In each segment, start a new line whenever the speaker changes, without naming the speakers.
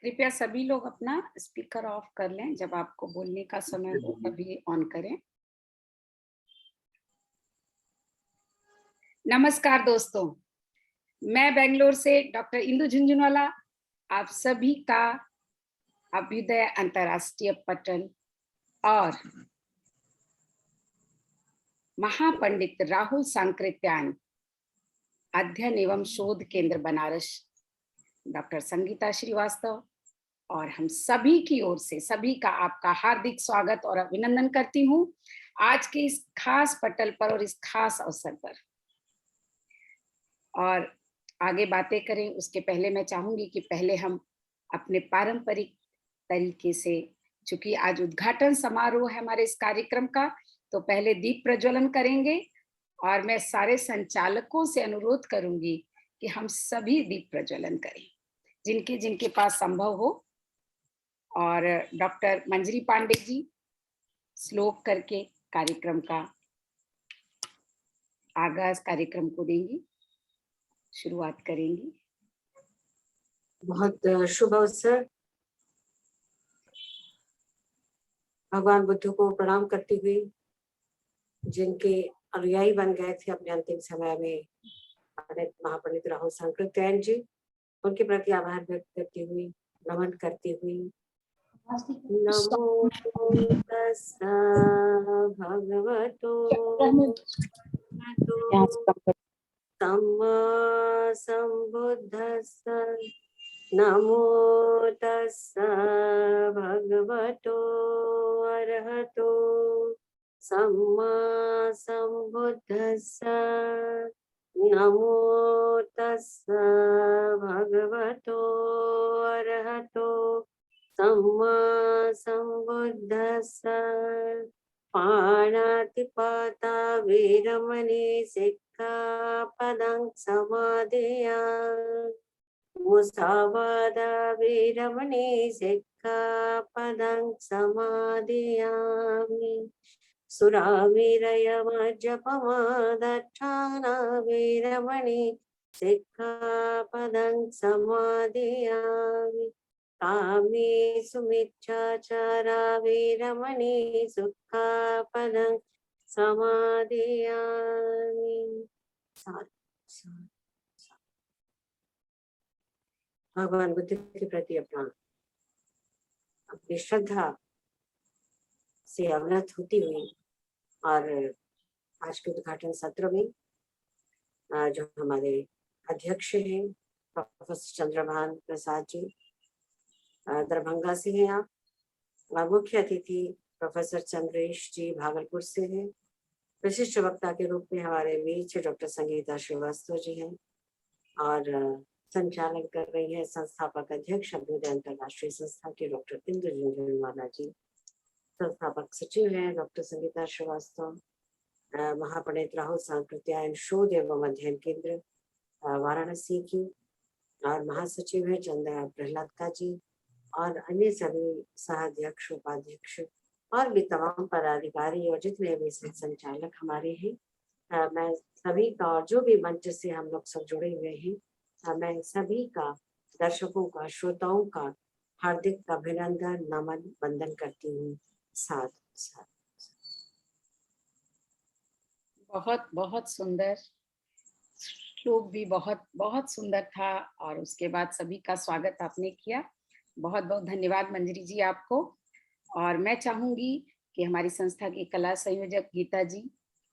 कृपया सभी लोग अपना स्पीकर ऑफ कर लें। जब आपको बोलने का समय हो तभी ऑन करें। नमस्कार दोस्तों, मैं बेंगलोर से डॉक्टर इंदु झुंझुनवाला आप सभी का अभ्युदय अंतर्राष्ट्रीय पटल और महापंडित राहुल सांकृत्यायन अध्ययन एवं शोध केंद्र बनारस डॉक्टर संगीता श्रीवास्तव और हम सभी की ओर से सभी का आपका हार्दिक स्वागत और अभिनंदन करती हूँ आज के इस खास पटल पर और इस खास अवसर पर। और आगे बातें करें उसके पहले मैं चाहूंगी कि पहले हम अपने पारंपरिक तरीके से, चूंकि आज उद्घाटन समारोह है हमारे इस कार्यक्रम का, तो पहले दीप प्रज्वलन करेंगे और मैं सारे संचालकों से अनुरोध करूंगी कि हम सभी दीप प्रज्वलन करें जिनके जिनके पास संभव हो। और डॉक्टर मंजरी पांडे जी श्लोक करके कार्यक्रम का आगाज कार्यक्रम को देंगी, शुरुआत करेंगी।
बहुत शुभ अवसर। भगवान बुद्ध को प्रणाम करती हुई, जिनके अनुयायी बन गए थे अपने अंतिम समय में पंडित महापंडित राहुल सांकृत्यायन जी, उनके प्रति आभार व्यक्त करती हुई, नमन करती हुई, नमो तस्सा भगवतो सम्मा सम्बुद्धस्सा नमो तस्सा भगवतो अरहतो सम्मा सम्बुद्धस्सा नमो तस्सा भगवतो अरहतो सम्मा सम्बुद्धस्सा पाणातिपाता वीरमणि सिक्खापदं समादियामि मुसावादा वीरमणि सिक्खापदं समादियामि सुरावीरयमज्जपमादट्ठाना वीरमणि सिक्खापदं समादियामि कामेषु मिथ्याचारा वीरमणि सिक्खापदं समादियामि। भगवान बुद्ध के प्रति अपनी श्रद्धा से अवगत होती हुई और आज के उद्घाटन सत्र में जो हमारे अध्यक्ष हैं प्रोफेसर चंद्रभान प्रसाद जी दरभंगा से हैं आप, और मुख्य अतिथि प्रोफेसर चंद्रेश जी भागलपुर से हैं। विशिष्ट वक्ता के रूप में हमारे बीच डॉक्टर संगीता श्रीवास्तव जी हैं और संचालन कर रही है संस्थापक अध्यक्ष अभ्युदय अंतर्राष्ट्रीय संस्था के डॉक्टर इंदु झुंझुनवाला जी। संस्थापक सचिव हैं डॉक्टर संगीता श्रीवास्तव, महापंडित राहुल सांकृत्यायन शोध एवं अध्ययन केंद्र वाराणसी की, और महासचिव है चंद्रा प्रहलाद जी, और अन्य सभी सहाध्यक्ष उपाध्यक्ष और भी तमाम पदाधिकारी और जितने भी संचालक हमारे हैं। मैं सभी का, और जो भी मंच से हम लोग सब जुड़े हुए हैं, मैं सभी का, दर्शकों का, श्रोताओं का हार्दिक अभिनंदन नमन वंदन करती हूँ। साथ साथ
बहुत बहुत सुंदर श्लोक भी बहुत बहुत सुंदर था और उसके बाद सभी का स्वागत आपने किया। बहुत बहुत धन्यवाद मंजरी जी आपको। और मैं चाहूंगी कि हमारी संस्था की कला संयोजक गीता जी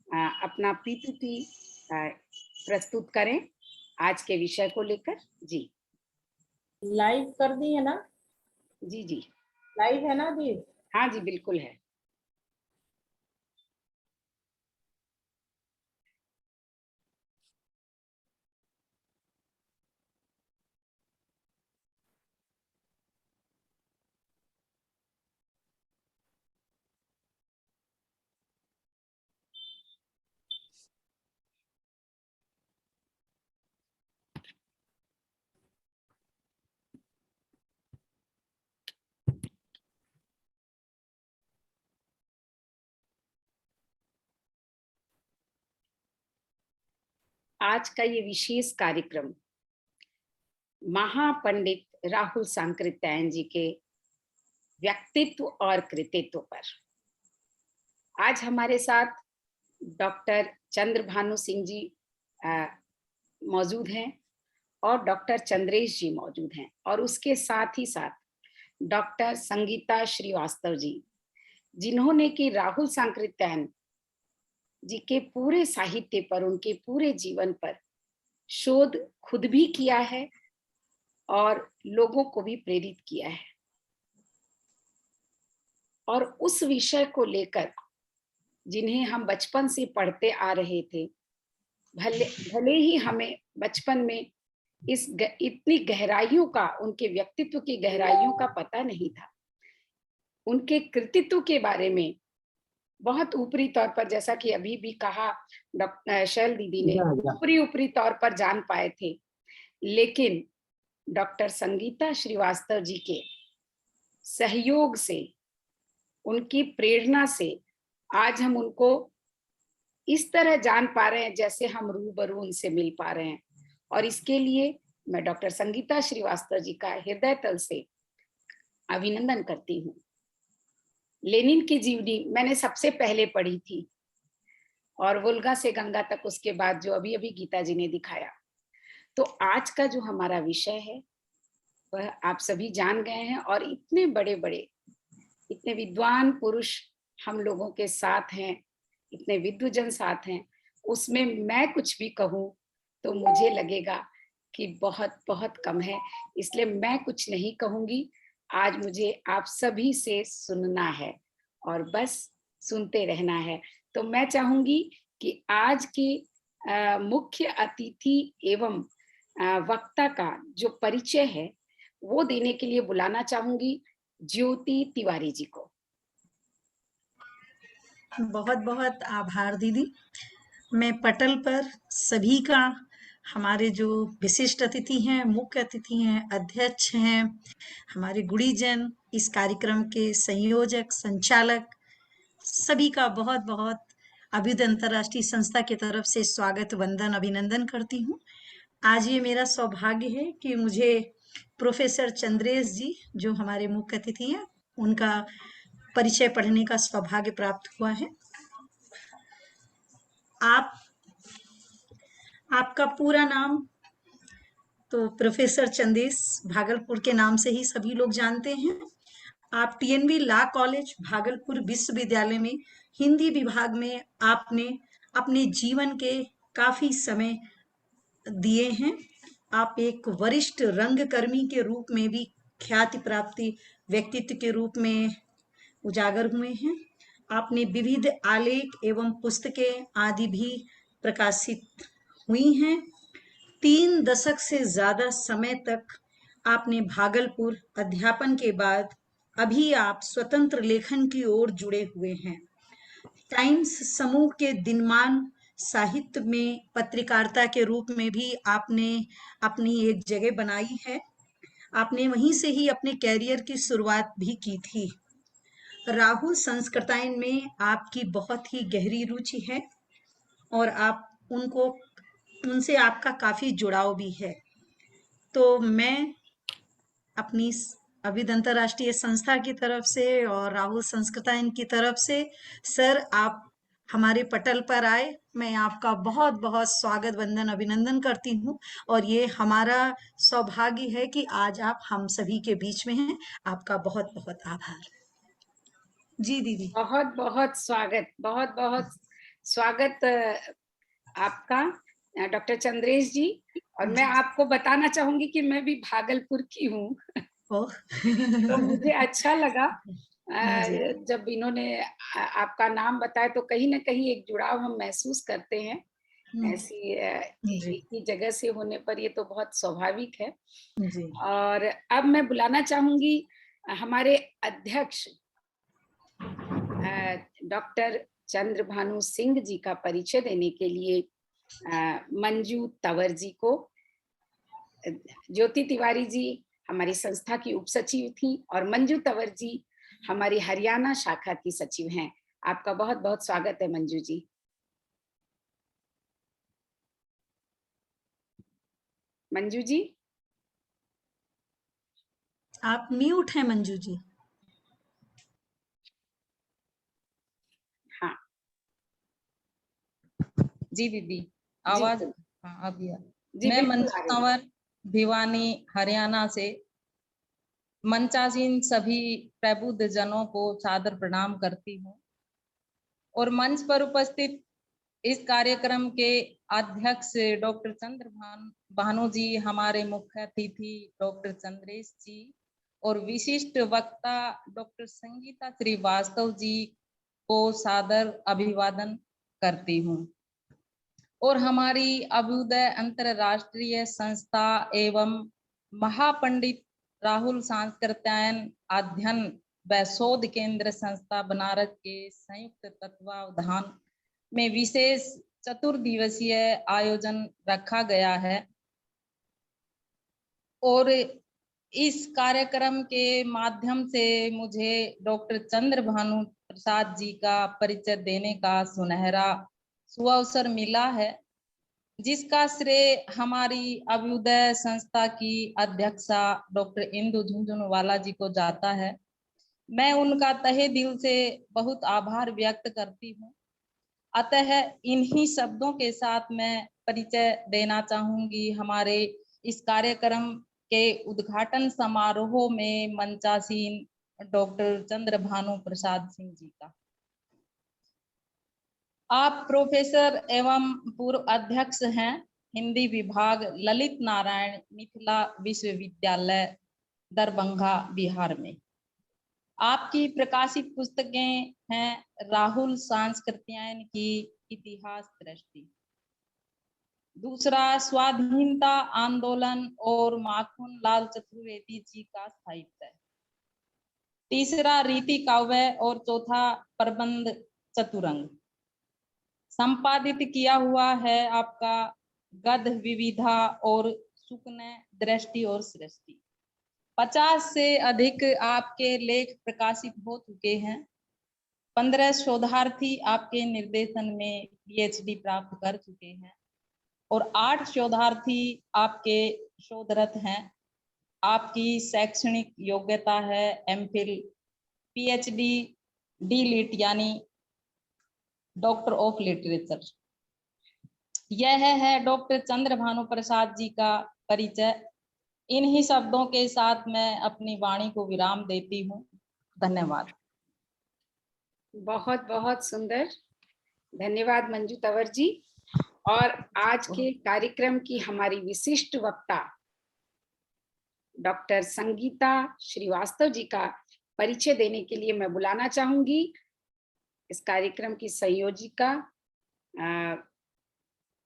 अपना पीपीटी प्रस्तुत करें आज के विषय को लेकर। जी
लाइव कर दी है ना?
जी जी
लाइव है ना दी?
हाँ जी बिल्कुल है। आज का ये विशेष कार्यक्रम महापंडित राहुल सांकृत्यायन जी के व्यक्तित्व और कृतित्व पर। आज हमारे साथ डॉक्टर चंद्रभानु सिंह जी मौजूद हैं और डॉक्टर चंद्रेश जी मौजूद हैं, और उसके साथ ही साथ डॉक्टर संगीता श्रीवास्तव जी, जिन्होंने कि राहुल सांकृत्यायन जी के पूरे साहित्य पर, उनके पूरे जीवन पर शोध खुद भी किया है और लोगों को भी प्रेरित किया है। और उस विषय को लेकर जिन्हें हम बचपन से पढ़ते आ रहे थे, भले ही हमें बचपन में इतनी गहराइयों का, उनके व्यक्तित्व की गहराइयों का पता नहीं था, उनके कृतित्व के बारे में बहुत ऊपरी तौर पर, जैसा कि अभी भी कहा डॉक्टर शैल दीदी ने, ऊपरी तौर पर जान पाए थे। लेकिन डॉक्टर संगीता श्रीवास्तव जी के सहयोग से, उनकी प्रेरणा से आज हम उनको इस तरह जान पा रहे हैं जैसे हम रूबरू उनसे मिल पा रहे हैं। और इसके लिए मैं डॉक्टर संगीता श्रीवास्तव जी का हृदय तल से अभिनंदन करती हूँ। लेनिन की जीवनी मैंने सबसे पहले पढ़ी थी, और वोल्गा से गंगा तक उसके बाद जो अभी अभी गीता जी ने दिखाया। तो आज का जो हमारा विषय है वह आप सभी जान गए हैं, और इतने बड़े बड़े, इतने विद्वान पुरुष हम लोगों के साथ हैं, इतने विद्वजन साथ हैं, उसमें मैं कुछ भी कहूँ तो मुझे लगेगा कि बहुत बहुत कम है। इसलिए मैं कुछ नहीं कहूंगी। आज मुझे आप सभी से सुनना है और बस सुनते रहना है। तो मैं चाहूंगी कि आज के मुख्य अतिथि एवं वक्ता का जो परिचय है वो देने के लिए बुलाना चाहूंगी ज्योति तिवारी जी को।
बहुत बहुत आभार दीदी। मैं पटल पर सभी का, हमारे जो विशिष्ट अतिथि हैं, मुख्य अतिथि हैं, अध्यक्ष हैं, हमारे गुणीजन, इस कार्यक्रम के संयोजक, संचालक, सभी का बहुत बहुत अभ्युदय अंतर्राष्ट्रीय संस्था की तरफ से स्वागत, वंदन, अभिनंदन करती हूँ। आज ये मेरा सौभाग्य है कि मुझे प्रोफेसर चंद्रेश जी, जो हमारे मुख्य अतिथि हैं, उनका परिचय पढ़ने का सौभाग्य प्राप्त हुआ है। आपका पूरा नाम तो प्रोफेसर चंदेश भागलपुर के नाम से ही सभी लोग जानते हैं। आप टीएनबी लॉ कॉलेज भागलपुर विश्वविद्यालय में हिंदी विभाग में आपने अपने जीवन के काफी समय दिए हैं। आप एक वरिष्ठ रंगकर्मी के रूप में भी ख्याति प्राप्ति व्यक्तित्व के रूप में उजागर हुए हैं। आपने विविध आलेख एवं पुस्तकें आदि भी प्रकाशित हुई हैं। 3 दशक से ज्यादा समय तक आपने भागलपुर अध्यापन के बाद अभी आप स्वतंत्र लेखन की ओर जुड़े हुए हैं। टाइम्स समूह के दिनमान साहित्य में पत्रकारिता के रूप में भी आपने अपनी एक जगह बनाई है। आपने वहीं से ही अपने कैरियर की शुरुआत भी की थी। राहुल सांकृत्यायन में आपकी बहुत ही गहरी रुचि है और आप उनसे आपका काफी जुड़ाव भी है। तो मैं अपनी अभ्युदय अंतर्राष्ट्रीय संस्था की तरफ से और राहुल सांकृत्यायन की तरफ से, सर आप हमारे पटल पर आए, मैं आपका बहुत बहुत स्वागत, वंदन, अभिनंदन करती हूँ। और ये हमारा सौभाग्य है कि आज आप हम सभी के बीच में हैं। आपका बहुत बहुत आभार। जी दीदी।
बहुत बहुत स्वागत, बहुत बहुत स्वागत आपका डॉक्टर चंद्रेश जी। और मैं आपको बताना चाहूंगी कि मैं भी भागलपुर की हूँ। तो मुझे अच्छा लगा जब इन्होंने आपका नाम बताया, तो कहीं ना कहीं एक जुड़ाव हम महसूस करते हैं। ऐसी ही जगह से होने पर ये तो बहुत स्वाभाविक है। और अब मैं बुलाना चाहूंगी हमारे अध्यक्ष डॉक्टर चंद्रभानु सिंह जी का परिचय देने के लिए मंजू तंवर जी को। ज्योति तिवारी जी हमारी संस्था की उप सचिव थी और मंजू तंवर जी हमारी हरियाणा शाखा की सचिव हैं। आपका बहुत बहुत स्वागत है मंजू जी। मंजू जी।
आप म्यूट हैं मंजू जी।
हाँ
जी दीदी,
जी
आवाज हाँ अब आ।
जी
मैं
बिल्कुल
मंजू
आ रही है।
कंवर भिवानी हरियाणा से मंचासीन सभी प्रबुद्ध जनों को सादर प्रणाम करती हूँ और मंच पर उपस्थित इस कार्यक्रम के अध्यक्ष डॉक्टर भानु जी, हमारे मुख्य अतिथि डॉक्टर चंद्रेश जी और विशिष्ट वक्ता डॉक्टर संगीता श्रीवास्तव जी को सादर अभिवादन करती हूँ और हमारी अभ्युदय अंतरराष्ट्रीय संस्था एवं महापंडित राहुल सांस्कृत्यायन अध्ययन व शोध केंद्र संस्था बनारस के संयुक्त तत्वावधान में विशेष चतुर्दिवसीय आयोजन रखा गया है और इस कार्यक्रम के माध्यम से मुझे डॉक्टर भानु प्रसाद जी का परिचय देने का सुनहरा सुअवसर मिला है, जिसका श्रेय हमारी अभ्युदय संस्था की अध्यक्षा डॉक्टर इंदु झुंझुनवाला जी को जाता है। मैं उनका तहे दिल से बहुत आभार व्यक्त करती हूँ। अतः इन्हीं शब्दों के साथ मैं परिचय देना चाहूंगी हमारे इस कार्यक्रम के उद्घाटन समारोह में मंचासीन डॉक्टर भानु प्रसाद सिंह जी का। आप प्रोफेसर एवं पूर्व अध्यक्ष हैं हिंदी विभाग ललित नारायण मिथिला विश्वविद्यालय दरभंगा बिहार में। आपकी प्रकाशित पुस्तकें हैं राहुल सांस्कृत्यायन की इतिहास दृष्टि, दूसरा स्वाधीनता आंदोलन और माखन लाल चतुर्वेदी जी का साहित्य, तीसरा रीति काव्य और चौथा प्रबंध चतुरंग। संपादित किया हुआ है आपका गद्य विविधा और सुकने दृष्टि और सृष्टि। 50 से अधिक आपके लेख प्रकाशित हो चुके हैं। 15 शोधार्थी आपके निर्देशन में पीएचडी प्राप्त कर चुके हैं और 8 शोधार्थी आपके शोधरत हैं। आपकी शैक्षणिक योग्यता है एमफिल, पीएचडी, डीलिट यानी डॉक्टर ऑफ लिटरेचर। यह है डॉक्टर भानु प्रसाद जी का परिचय। इन्हीं शब्दों के साथ मैं अपनी वाणी को विराम देती हूँ। धन्यवाद।
बहुत बहुत सुंदर, धन्यवाद मंजू तंवर जी। और आज के कार्यक्रम की हमारी विशिष्ट वक्ता डॉक्टर संगीता श्रीवास्तव जी का परिचय देने के लिए मैं बुलाना चाहूंगी इस कार्यक्रम की संयोजिका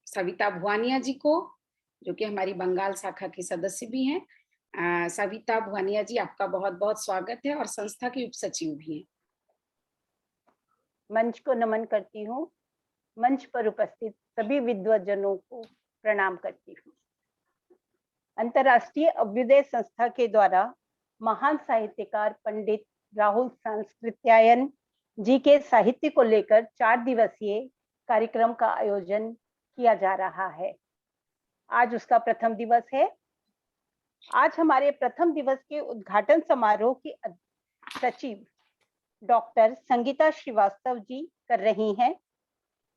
सविता भुवानिया जी को, जो कि हमारी बंगाल शाखा की सदस्य भी हैं। सविता भुवानिया जी, आपका बहुत बहुत स्वागत है और संस्था की उप सचिव भी हैं।
मंच को नमन करती हूँ। मंच पर उपस्थित सभी विद्वज्जनों को प्रणाम करती हूँ। अंतर्राष्ट्रीय अभ्युदय संस्था के द्वारा महान साहित्यकार पंडित राहुल सांस्कृत्यायन जी के साहित्य को लेकर 4 दिवसीय कार्यक्रम का आयोजन किया जा रहा है। आज उसका प्रथम दिवस है। आज हमारे प्रथम दिवस के उद्घाटन समारोह की सचिव डॉक्टर संगीता श्रीवास्तव जी कर रही हैं।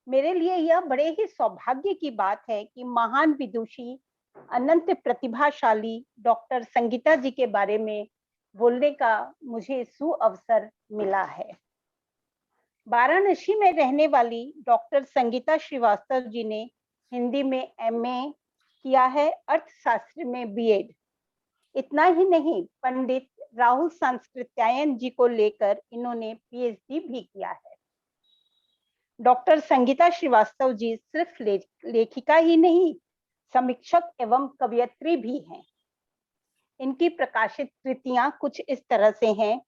मेरे लिए यह बड़े ही सौभाग्य की बात है कि महान विदुषी अनंत प्रतिभाशाली डॉक्टर संगीता जी के बारे में बोलने का मुझे सुअवसर मिला है। वाराणसी में रहने वाली डॉक्टर संगीता श्रीवास्तव जी ने हिंदी में एमए किया है, अर्थशास्त्र में बीएड। इतना ही नहीं, पंडित राहुल सांस्कृत्यायन जी को लेकर इन्होंने पीएचडी भी किया है। डॉक्टर संगीता श्रीवास्तव जी सिर्फ लेखिका ही नहीं, समीक्षक एवं कवयित्री भी हैं। इनकी प्रकाशित कृतियां कुछ इस तरह से हैं: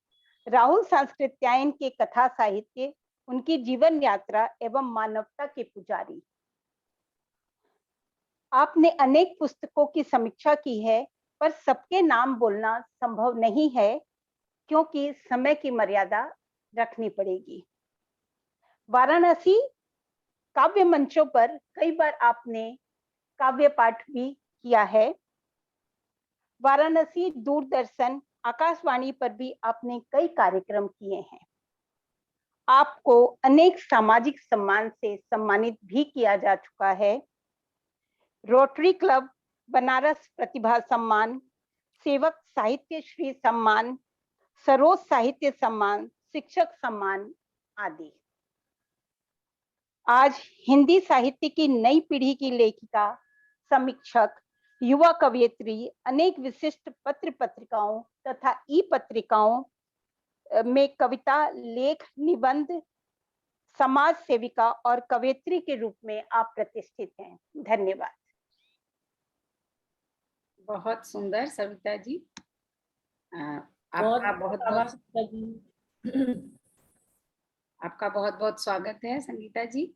राहुल सांस्कृत्यायन के कथा साहित्य, उनकी जीवन यात्रा एवं मानवता के पुजारी। आपने अनेक पुस्तकों की समीक्षा की है, पर सबके नाम बोलना संभव नहीं है क्योंकि समय की मर्यादा रखनी पड़ेगी। वाराणसी काव्य मंचों पर कई बार आपने काव्य पाठ भी किया है। वाराणसी दूरदर्शन आकाशवाणी पर भी आपने कई कार्यक्रम किए हैं। आपको अनेक सामाजिक सम्मान से सम्मानित भी किया जा चुका है। रोटरी क्लब बनारस प्रतिभा सम्मान, सेवक साहित्य श्री सम्मान, सरोज साहित्य सम्मान, शिक्षक सम्मान आदि। आज हिंदी साहित्य की नई पीढ़ी की लेखिका, समीक्षक, युवा कवयित्री अनेक विशिष्ट पत्र पत्रिकाओं तथा ई पत्रिकाओं में कविता, लेख, निबंध, समाज सेविका और कवयित्री के रूप में आप प्रतिष्ठित हैं। धन्यवाद।
बहुत सुंदर सविता जी,
बहुत
आपका बहुत
आभार
बहुत
संगीता जी।
आपका बहुत बहुत स्वागत है संगीता जी।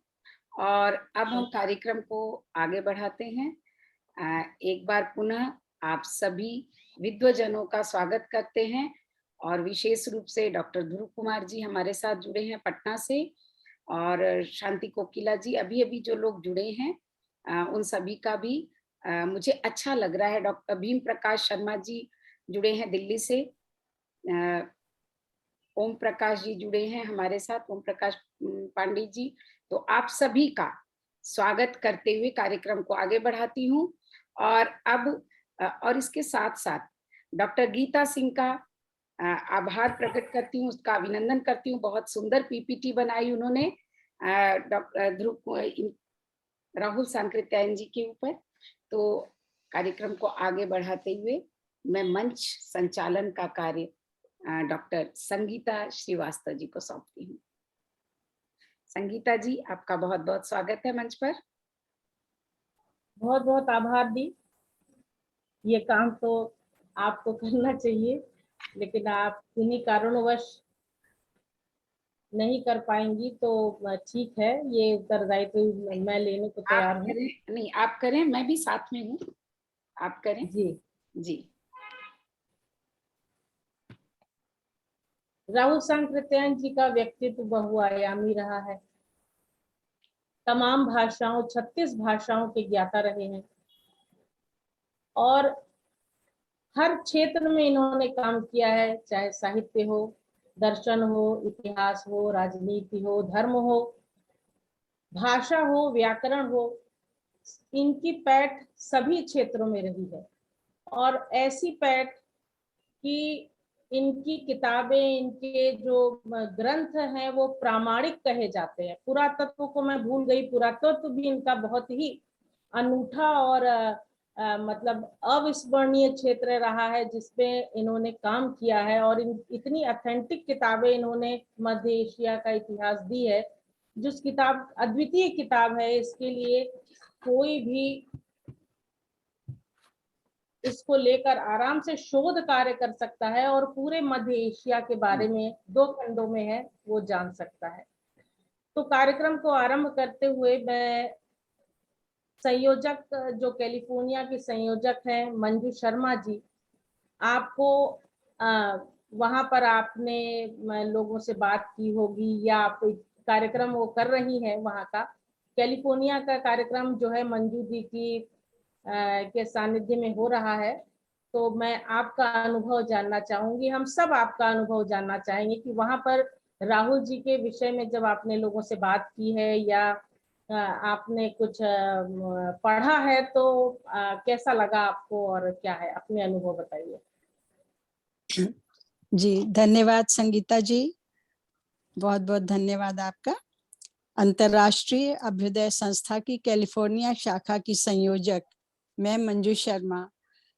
और अब हम कार्यक्रम को आगे बढ़ाते हैं। एक बार पुनः आप सभी विद्वजनों का स्वागत करते हैं और विशेष रूप से डॉक्टर ध्रुव कुमार जी हमारे साथ जुड़े हैं पटना से, और शांति कोकिला जी, अभी अभी जो लोग जुड़े हैं उन सभी का भी मुझे अच्छा लग रहा है। डॉक्टर भीम प्रकाश शर्मा जी जुड़े हैं दिल्ली से, ओम प्रकाश जी जुड़े हैं हमारे साथ, ओम प्रकाश पांडे जी। तो आप सभी का स्वागत करते हुए कार्यक्रम को आगे बढ़ाती हूँ। और अब और इसके साथ साथ डॉक्टर गीता सिंह का आभार प्रकट करती हूँ, उसका अभिनंदन करती हूँ। बहुत सुंदर पीपीटी बनाई उन्होंने डॉक्टर ध्रुव राहुल सांकृत्यायन जी के ऊपर। तो कार्यक्रम को आगे बढ़ाते हुए मैं मंच संचालन का कार्य डॉक्टर संगीता श्रीवास्तव जी को सौंपती हूँ। संगीता जी, आपका बहुत बहुत स्वागत है मंच पर।
बहुत बहुत आभार दी। ये काम तो आपको करना चाहिए, लेकिन आप किन्हीं कारणवश नहीं कर पाएंगी, तो ठीक है, ये उत्तरदायित्व मैं लेने को तैयार हूँ।
नहीं, आप करें, मैं भी साथ में हूँ, आप करें।
जी
जी।
राहुल सांकृत्यायन जी का व्यक्तित्व बहुआयामी रहा है। तमाम भाषाओं, 36 भाषाओं के ज्ञाता रहे हैं और हर क्षेत्र में इन्होंने काम किया है, चाहे साहित्य हो, दर्शन हो, इतिहास हो, राजनीति हो, धर्म हो, भाषा हो, व्याकरण हो। इनकी पैठ सभी क्षेत्रों में रही है और ऐसी पैठ कि इनकी किताबें, इनके जो ग्रंथ हैं वो प्रामाणिक कहे जाते हैं। पुरातत्व को मैं भूल गई, पुरातत्व भी इनका बहुत ही अनूठा और मतलब अविस्मरणीय क्षेत्र रहा है जिसमें इन्होंने काम किया है। और इतनी ऑथेंटिक किताबें इन्होंने मध्य एशिया का इतिहास दी है, जिस किताब अद्वितीय किताब है। इसके लिए कोई भी इसको लेकर आराम से शोध कार्य कर सकता है और पूरे मध्य एशिया के बारे में 2 खंडों में है वो जान सकता है। तो कार्यक्रम को आरंभ करते हुए मैं संयोजक, जो कैलिफोर्निया के संयोजक हैं मंजू शर्मा जी, आपको वहां पर आपने लोगों से बात की होगी या आप कार्यक्रम वो कर रही हैं वहां का। कैलिफोर्निया का कार्यक्रम जो है मंजू जी की के सानिध्य में हो रहा है। तो मैं आपका अनुभव जानना चाहूंगी, हम सब आपका अनुभव जानना चाहेंगे कि वहां पर राहुल जी के विषय में जब आपने लोगों से बात की है या आपने कुछ पढ़ा है तो कैसा लगा आपको और क्या है, अपने अनुभव बताइए।
जी, धन्यवाद संगीता जी, बहुत बहुत धन्यवाद आपका। अंतर्राष्ट्रीय अभ्युदय संस्था की कैलिफोर्निया शाखा की संयोजक मैं मंजू शर्मा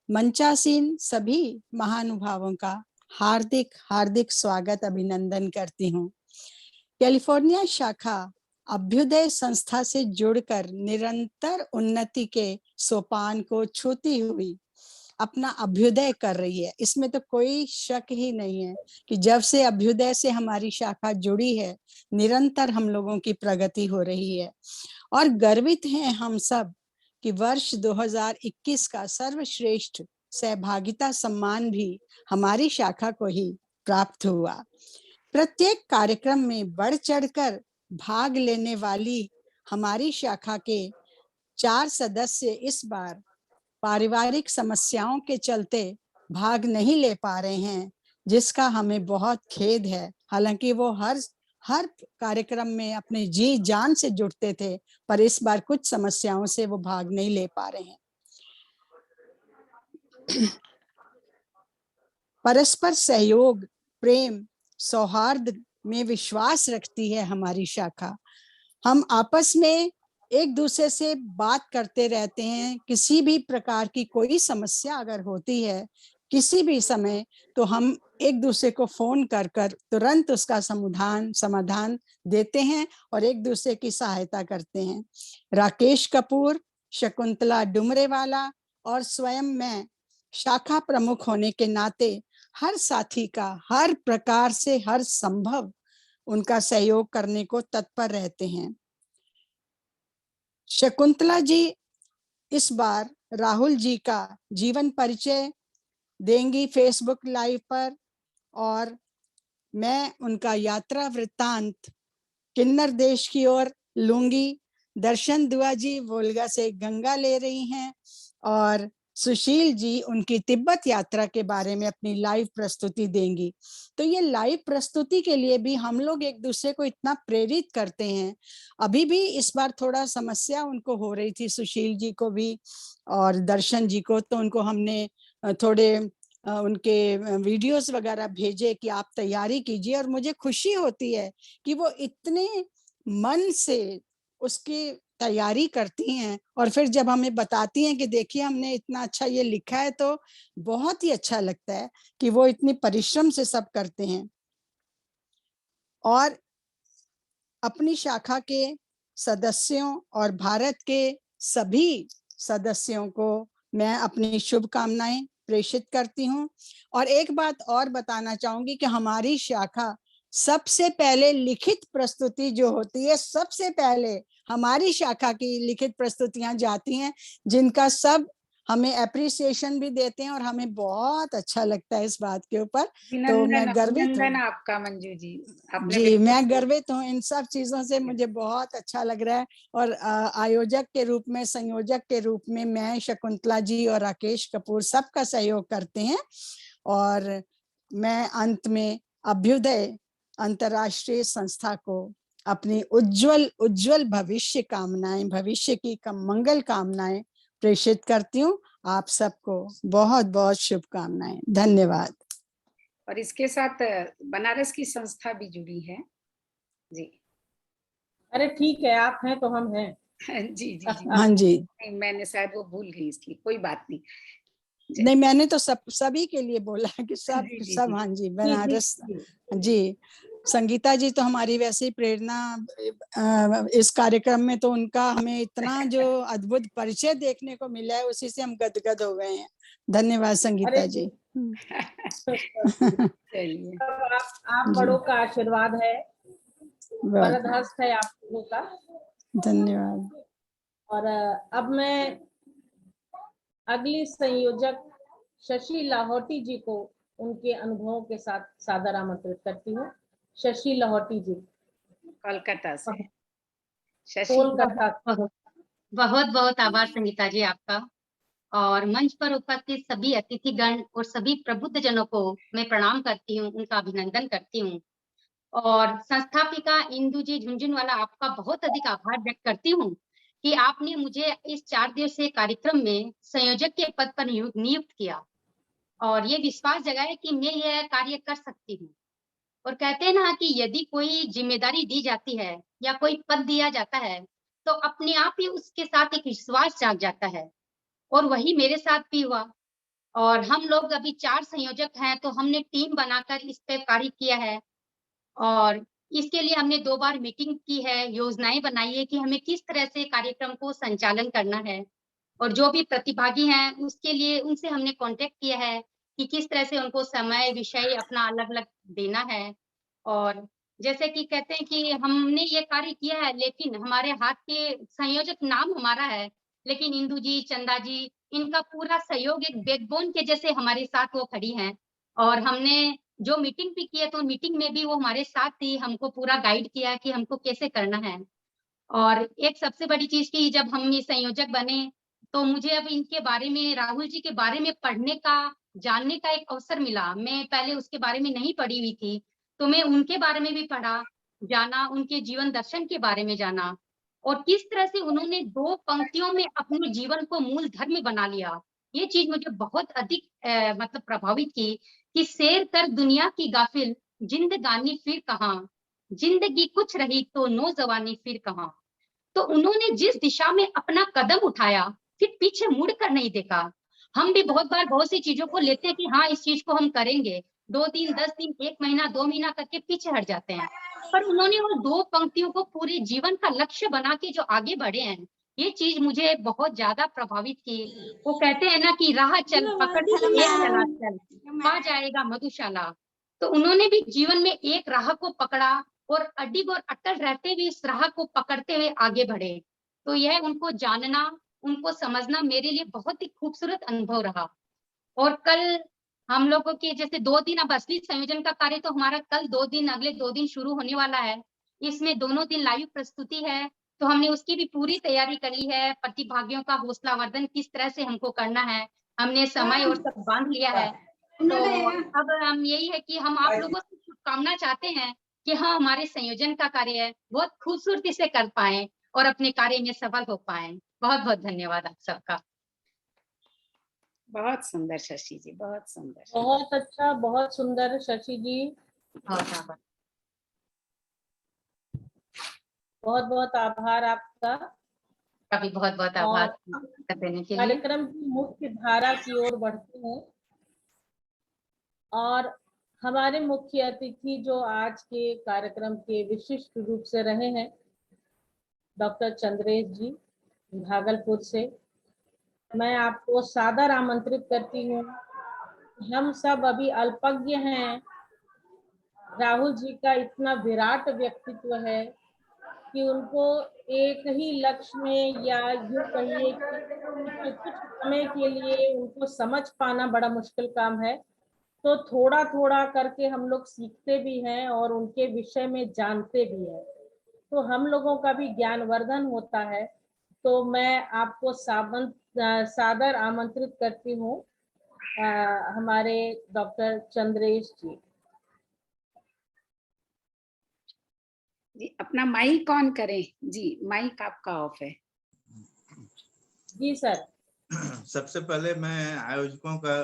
मंचासीन सभी महानुभावों का हार्दिक हार्दिक स्वागत अभिनंदन करती हूँ। कैलिफोर्निया शाखा अभ्युदय संस्था से जुड़कर निरंतर उन्नति के सोपान को छूती हुई अपना अभ्युदय कर रही है। इसमें तो कोई शक ही नहीं है कि जब से अभ्युदय से हमारी शाखा जुड़ी है, निरंतर हम लोगों की प्रगति हो रही है। और गर्वित हैं हम सब कि वर्ष 2021 का सर्वश्रेष्ठ सहभागिता सम्मान भी हमारी शाखा को ही प्राप्त हुआ। प्रत्येक कार्यक्रम में बढ़ चढ़कर भाग लेने वाली हमारी शाखा के 4 सदस्य इस बार पारिवारिक समस्याओं के चलते भाग नहीं ले पा रहे हैं, जिसका हमें बहुत खेद है। हालांकि वो हर कार्यक्रम में अपने जी जान से जुटते थे, पर इस बार कुछ समस्याओं से वो भाग नहीं ले पा रहे हैं। परस्पर सहयोग, प्रेम, सौहार्द में विश्वास रखती है हमारी शाखा। हम आपस में एक दूसरे से बात करते रहते हैं। किसी भी प्रकार की कोई समस्या अगर होती है किसी भी समय, तो हम एक दूसरे को फोन कर तुरंत उसका समाधान देते हैं और एक दूसरे की सहायता करते हैं। राकेश कपूर, शकुंतला डुमरेवाला और स्वयं मैं शाखा प्रमुख होने के नाते हर साथी का हर प्रकार से हर संभव उनका सहयोग करने को तत्पर रहते हैं। शकुंतला जी इस बार राहुल जी का जीवन परिचय देंगी फेसबुक लाइव पर, और मैं उनका यात्रा वृत्तांत किन्नर देश की ओर लूंगी। दर्शन दुआ जी वोल्गा से गंगा ले रही हैं और सुशील जी उनकी तिब्बत यात्रा के बारे में अपनी लाइव प्रस्तुति देंगी। तो ये लाइव प्रस्तुति के लिए भी हम लोग एक दूसरे को इतना प्रेरित करते हैं। अभी भी इस बार थोड़ा समस्या उनको हो रही थी, सुशील जी को भी और दर्शन जी को, तो उनको हमने थोड़े उनके वीडियोस वगैरह भेजे कि आप तैयारी कीजिए। और मुझे खुशी होती है कि वो इतने मन से उसकी तैयारी करती हैं और फिर जब हमें बताती हैं कि देखिए हमने इतना अच्छा ये लिखा है, तो बहुत ही अच्छा लगता है कि वो इतनी परिश्रम से सब करते हैं। और अपनी शाखा के सदस्यों और भारत के सभी सदस्यों को मैं अपनी शुभकामनाएं प्रेषित करती हूँ। और एक बात और बताना चाहूंगी कि हमारी शाखा सबसे पहले लिखित प्रस्तुति जो होती है, सबसे पहले हमारी शाखा की लिखित प्रस्तुतियां जाती हैं, जिनका सब हमें एप्रिसिएशन भी देते हैं और हमें बहुत अच्छा लगता है इस बात के ऊपर। तो मैं गर्वित हूँ
आपका मंजू जी,
जी, मैं गर्वित हूँ इन सब चीजों से, मुझे बहुत अच्छा लग रहा है। और आयोजक के रूप में, संयोजक के रूप में मैं, शकुंतला जी और राकेश कपूर सबका सहयोग करते हैं। और मैं अंत में अभ्युदय अंतर्राष्ट्रीय संस्था को अपनी उज्जवल भविष्य कामनाएं, भविष्य की मंगल कामनाएं प्रेषित करती हूँ। आप सबको बहुत बहुत शुभकामनाएं। धन्यवाद।
और इसके साथ बनारस की संस्था भी जुड़ी है जी।
अरे ठीक है, आप हैं तो हम हैं।
जी जी जी।
हाँ जी,
मैंने शायद वो भूल गई, इसलिए कोई बात नहीं।
नहीं मैंने तो सभी के लिए बोला कि सब
जी, जी,
सब
जी।
हाँ जी, बनारस
जी।
जी। संगीता जी तो हमारी वैसे ही प्रेरणा, इस कार्यक्रम में तो उनका हमें इतना जो अद्भुत परिचय देखने को मिला है, उसी से हम गदगद हो गए हैं। धन्यवाद संगीता
अरे
जी।
चलिए
आप बड़ों का आशीर्वाद है,
बहुत
वरदहस्त है आप लोगों का।
धन्यवाद।
और अब मैं अगली संयोजक शशि लाहौटी जी को उनके अनुभवों के साथ सादर आमंत्रित करती हूँ। शशि लाहौटी जी,
कोलकाता से। शशि
कोलकाता।
बहुत बहुत आभार संगीता जी आपका। और मंच पर उपस्थित सभी अतिथिगण और सभी प्रबुद्ध जनों को मैं प्रणाम करती हूँ, उनका अभिनंदन करती हूँ। और संस्थापिका इंदु जी झुंझुनवाला, आपका बहुत अधिक आभार व्यक्त करती हूँ कि आपने मुझे इस 4 दिवसीय कार्यक्रम में संयोजक के पद पर नियुक्त किया और ये विश्वास जगाया कि मैं यह कार्य कर सकती हूँ। और कहते हैं ना कि यदि कोई जिम्मेदारी दी जाती है या कोई पद दिया जाता है, तो अपने आप ही उसके साथ एक विश्वास जाग जाता है, और वही मेरे साथ भी हुआ। और हम लोग अभी 4 संयोजक हैं, तो हमने टीम बनाकर इस पे कार्य किया है और इसके लिए हमने 2 बार मीटिंग की है, योजनाएं बनाई है कि हमें किस तरह से कार्यक्रम को संचालन करना है। और जो भी प्रतिभागी हैं उसके लिए उनसे हमने कांटेक्ट किया है कि किस तरह से उनको समय विषय अपना अलग-अलग देना है। और जैसे कि कहते हैं कि हमने ये कार्य किया है, लेकिन हमारे हाथ के संयोजक नाम हमारा है, लेकिन इंदु जी, चंदा जी, इनका पूरा सहयोग एक बैकबोन के जैसे हमारे साथ वो खड़ी हैं। और हमने जो मीटिंग भी की है, तो मीटिंग में भी वो हमारे साथ थी, हमको पूरा गाइड किया कि हमको कैसे करना है। और एक सबसे बड़ी चीज़ कि जब हम ये संयोजक बने, तो मुझे अब इनके बारे में, राहुल जी के बारे में पढ़ने का जानने का एक अवसर मिला। मैं पहले उसके बारे में नहीं पढ़ी हुई थी, तो मैं उनके बारे में भी पढ़ा, जाना, उनके जीवन दर्शन के बारे में जाना और किस तरह से उन्होंने 2 पंक्तियों में अपने जीवन को मूल धर्म बना लिया। ये चीज़ मुझे बहुत अधिक मतलब प्रभावित की कि सैर कर दुनिया की गाफिल, जिंदगानी फिर कहाँ, जिंदगी कुछ रही तो नौजवानी फिर कहाँ। तो उन्होंने जिस दिशा में अपना कदम उठाया, फिर पीछे मुड़ कर नहीं देखा। हम भी बहुत बार बहुत सी चीज़ों को लेते हैं कि हाँ, इस चीज़ को हम करेंगे, 2 दिन, 10 दिन, 1 महीना, 2 महीना करके पीछे हट जाते हैं। पर उन्होंने वो 2 पंक्तियों को पूरे जीवन का लक्ष्य बना के जो आगे बढ़े हैं, ये चीज़ मुझे बहुत ज़्यादा प्रभावित की। वो कहते हैं ना कि राह चल पकड़ एक चला चल, पा जाएगा मधुशाला। तो उन्होंने भी जीवन में एक राह को पकड़ा और अडिग और अटल रहते हुए इस राह को पकड़ते हुए आगे बढ़े। तो यह उनको जानना, उनको समझना मेरे लिए बहुत ही खूबसूरत अनुभव रहा। और कल हम लोगों के जैसे 2 दिन अब असली संयोजन का कार्य तो हमारा कल 2 दिन, अगले 2 दिन शुरू होने वाला है। इसमें दोनों दिन लाइव प्रस्तुति है, तो हमने उसकी भी पूरी तैयारी करी है। प्रतिभागियों का हौसलावर्धन किस तरह से हमको करना है, हमने समय और सब बांध लिया है। तो अब हम यही है कि हम आप लोगों से शुभकामना चाहते हैं कि हाँ, हमारे संयोजन का कार्य है बहुत खूबसूरती से कर पाएँ और अपने कार्य में सफल हो पाएँ। बहुत-बहुत धन्यवाद आप सबका।
बहुत सुंदर शशि जी, बहुत सुंदर।
बहुत अच्छा, बहुत सुंदर शशि जी,
बहुत आभार।
बहुत-बहुत आभार आपका।
आपका भी बहुत-बहुत
और
आभार कर देने के लिए।
कार्यक्रम की मुख्य धारा की ओर बढ़ते हैं और हमारे मुख्य अतिथि जो आज के कार्यक्रम के विशिष्ट रूप से रहे हैं, डॉक्टर चंद्रेश जी भागलपुर से। मैं आपको सादर आमंत्रित करती हूँ। हम सब अभी अल्पज्ञ हैं। राहुल जी का इतना विराट व्यक्तित्व है कि उनको एक ही लक्ष्य में या यूं कहिए कि कुछ समय के लिए उनको समझ पाना बड़ा मुश्किल काम है। तो थोड़ा थोड़ा करके हम लोग सीखते भी हैं और उनके विषय में जानते भी हैं, तो हम लोगों का भी ज्ञानवर्धन होता है। तो मैं आपको सादर आमंत्रित करती हूँ हमारे डॉक्टर चंद्रेश जी।
जी, अपना माइक ऑन करें जी, माइक आपका ऑफ है।
जी सर।
सबसे पहले मैं आयोजकों का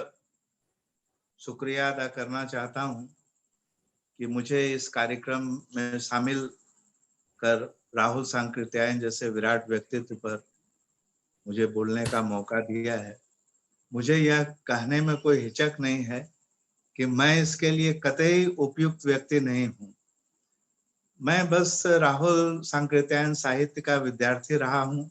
शुक्रिया अदा करना चाहता हूं कि मुझे इस कार्यक्रम में शामिल कर राहुल सांकृत्यायन जैसे विराट व्यक्तित्व पर मुझे बोलने का मौका दिया है। मुझे यह कहने में कोई हिचक नहीं है कि मैं इसके लिए कतई उपयुक्त व्यक्ति नहीं हूं। मैं बस राहुल सांकृत्यायन साहित्य का विद्यार्थी रहा हूं।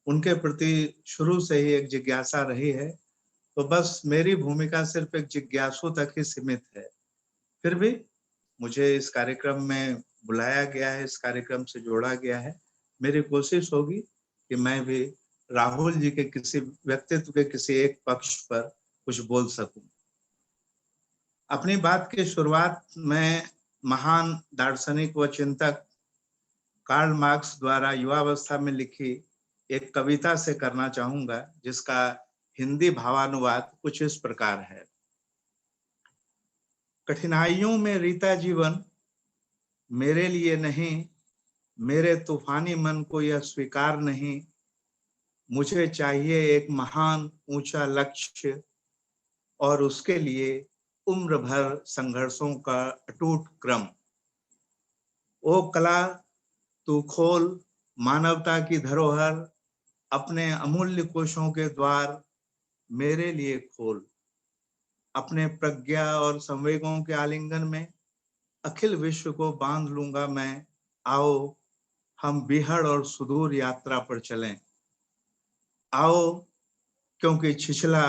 उनके प्रति शुरू से ही एक जिज्ञासा रही है, तो बस मेरी भूमिका सिर्फ एक जिज्ञासु तक ही सीमित है। फिर भी मुझे इस कार्यक्रम में बुलाया गया है, इस कार्यक्रम से जोड़ा गया है। मेरी कोशिश होगी कि मैं भी राहुल जी के किसी व्यक्तित्व के किसी एक पक्ष पर कुछ बोल सकूं। अपनी बात की शुरुआत मैं महान दार्शनिक व चिंतक कार्ल मार्क्स द्वारा युवावस्था में लिखी एक कविता से करना चाहूंगा, जिसका हिंदी भावानुवाद कुछ इस प्रकार है। कठिनाइयों में रीता जीवन मेरे लिए नहीं, मेरे तूफानी मन को यह स्वीकार नहीं। मुझे चाहिए एक महान ऊंचा लक्ष्य और उसके लिए उम्र भर संघर्षों का अटूट क्रम। ओ कला तू खोल मानवता की धरोहर, अपने अमूल्य कोशों के द्वार मेरे लिए खोल। अपने प्रज्ञा और संवेगों के आलिंगन में अखिल विश्व को बांध लूंगा मैं। आओ हम बीहड़ और सुदूर यात्रा पर चलें। आओ क्योंकि छिछला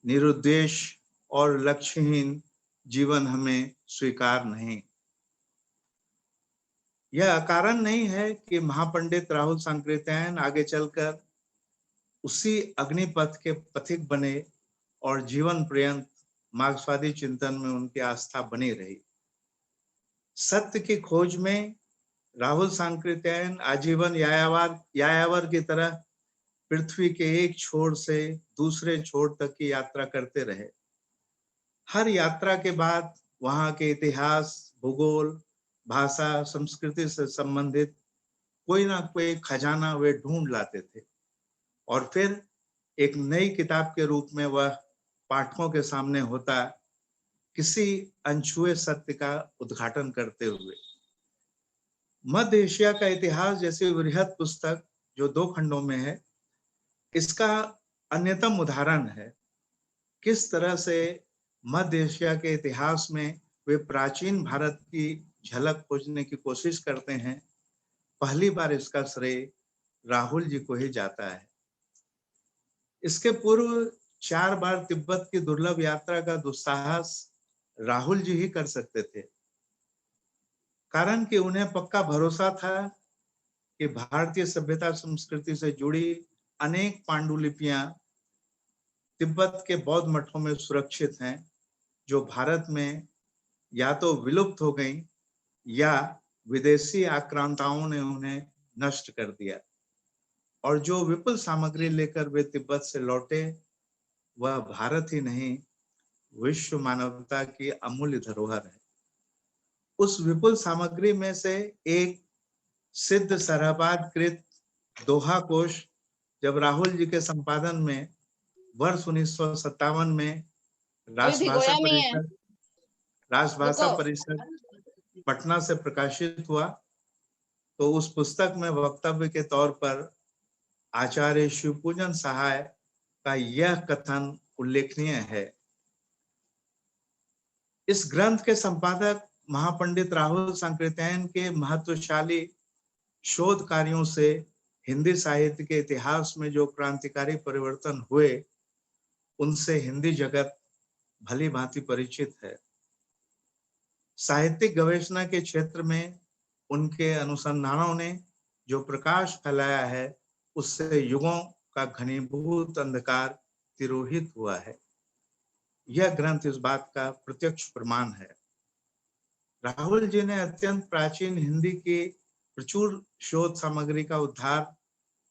निरुद्देश और लक्ष्यहीन जीवन हमें स्वीकार नहीं। यह अकारण नहीं है कि महापंडित राहुल सांकृत्यायन आगे चलकर उसी अग्निपथ के पथिक बने और जीवन पर्यंत मार्क्सवादी चिंतन में उनकी आस्था बनी रही। सत्य की खोज में राहुल सांकृत्यायन आजीवन यायावर की तरह पृथ्वी के एक छोर से दूसरे छोर तक की यात्रा करते रहे। हर यात्रा के बाद वहाँ के इतिहास, भूगोल, भाषा, संस्कृति से संबंधित कोई ना कोई खजाना वे ढूंढ लाते थे और फिर एक नई किताब के रूप में वह पाठकों के सामने होता, किसी अनछुए सत्य का उद्घाटन करते हुए। मध्य एशिया का इतिहास जैसी वृहद पुस्तक जो 2 खंडों में है, इसका अन्यतम उदाहरण है किस तरह से मध्य एशिया के इतिहास में वे प्राचीन भारत की झलक खोजने की कोशिश करते हैं। पहली बार इसका श्रेय राहुल जी को ही जाता है। इसके पूर्व 4 बार तिब्बत की दुर्लभ यात्रा का दुस्साहस राहुल जी ही कर सकते थे, कारण कि उन्हें पक्का भरोसा था कि भारतीय सभ्यता संस्कृति से जुड़ी अनेक पांडुलिपियां तिब्बत के बौद्ध मठों में सुरक्षित हैं, जो भारत में या तो विलुप्त हो गई या विदेशी आक्रांताओं ने उन्हें नष्ट कर दिया, और जो विपुल सामग्री लेकर वे तिब्बत से लौटे वह भारत ही नहीं, विश्व मानवता की अमूल्य धरोहर है। उस विपुल सामग्री में से एक सिद्ध सरहबाद कृत दोहा कोश जब राहुल जी के संपादन में वर्ष 1957 में राजभाषा परिषद पटना से प्रकाशित हुआ, तो उस पुस्तक में वक्तव्य के तौर पर आचार्य शिवपूजन सहाय का यह कथन उल्लेखनीय है। इस ग्रंथ के संपादक महापंडित राहुल सांकृत्यायन के महत्वशाली शोध कार्यों से हिंदी साहित्य के इतिहास में जो क्रांतिकारी परिवर्तन हुए, उनसे हिंदी जगत भली भांति परिचित है। साहित्यिक गवेषणा के क्षेत्र में उनके अनुसंधानों ने जो प्रकाश फैलाया है, उससे युगों का घनीभूत अंधकार तिरोहित हुआ है। यह ग्रंथ इस बात का प्रत्यक्ष प्रमाण है। राहुल जी ने अत्यंत प्राचीन हिंदी की प्रचुर शोध सामग्री का उद्धार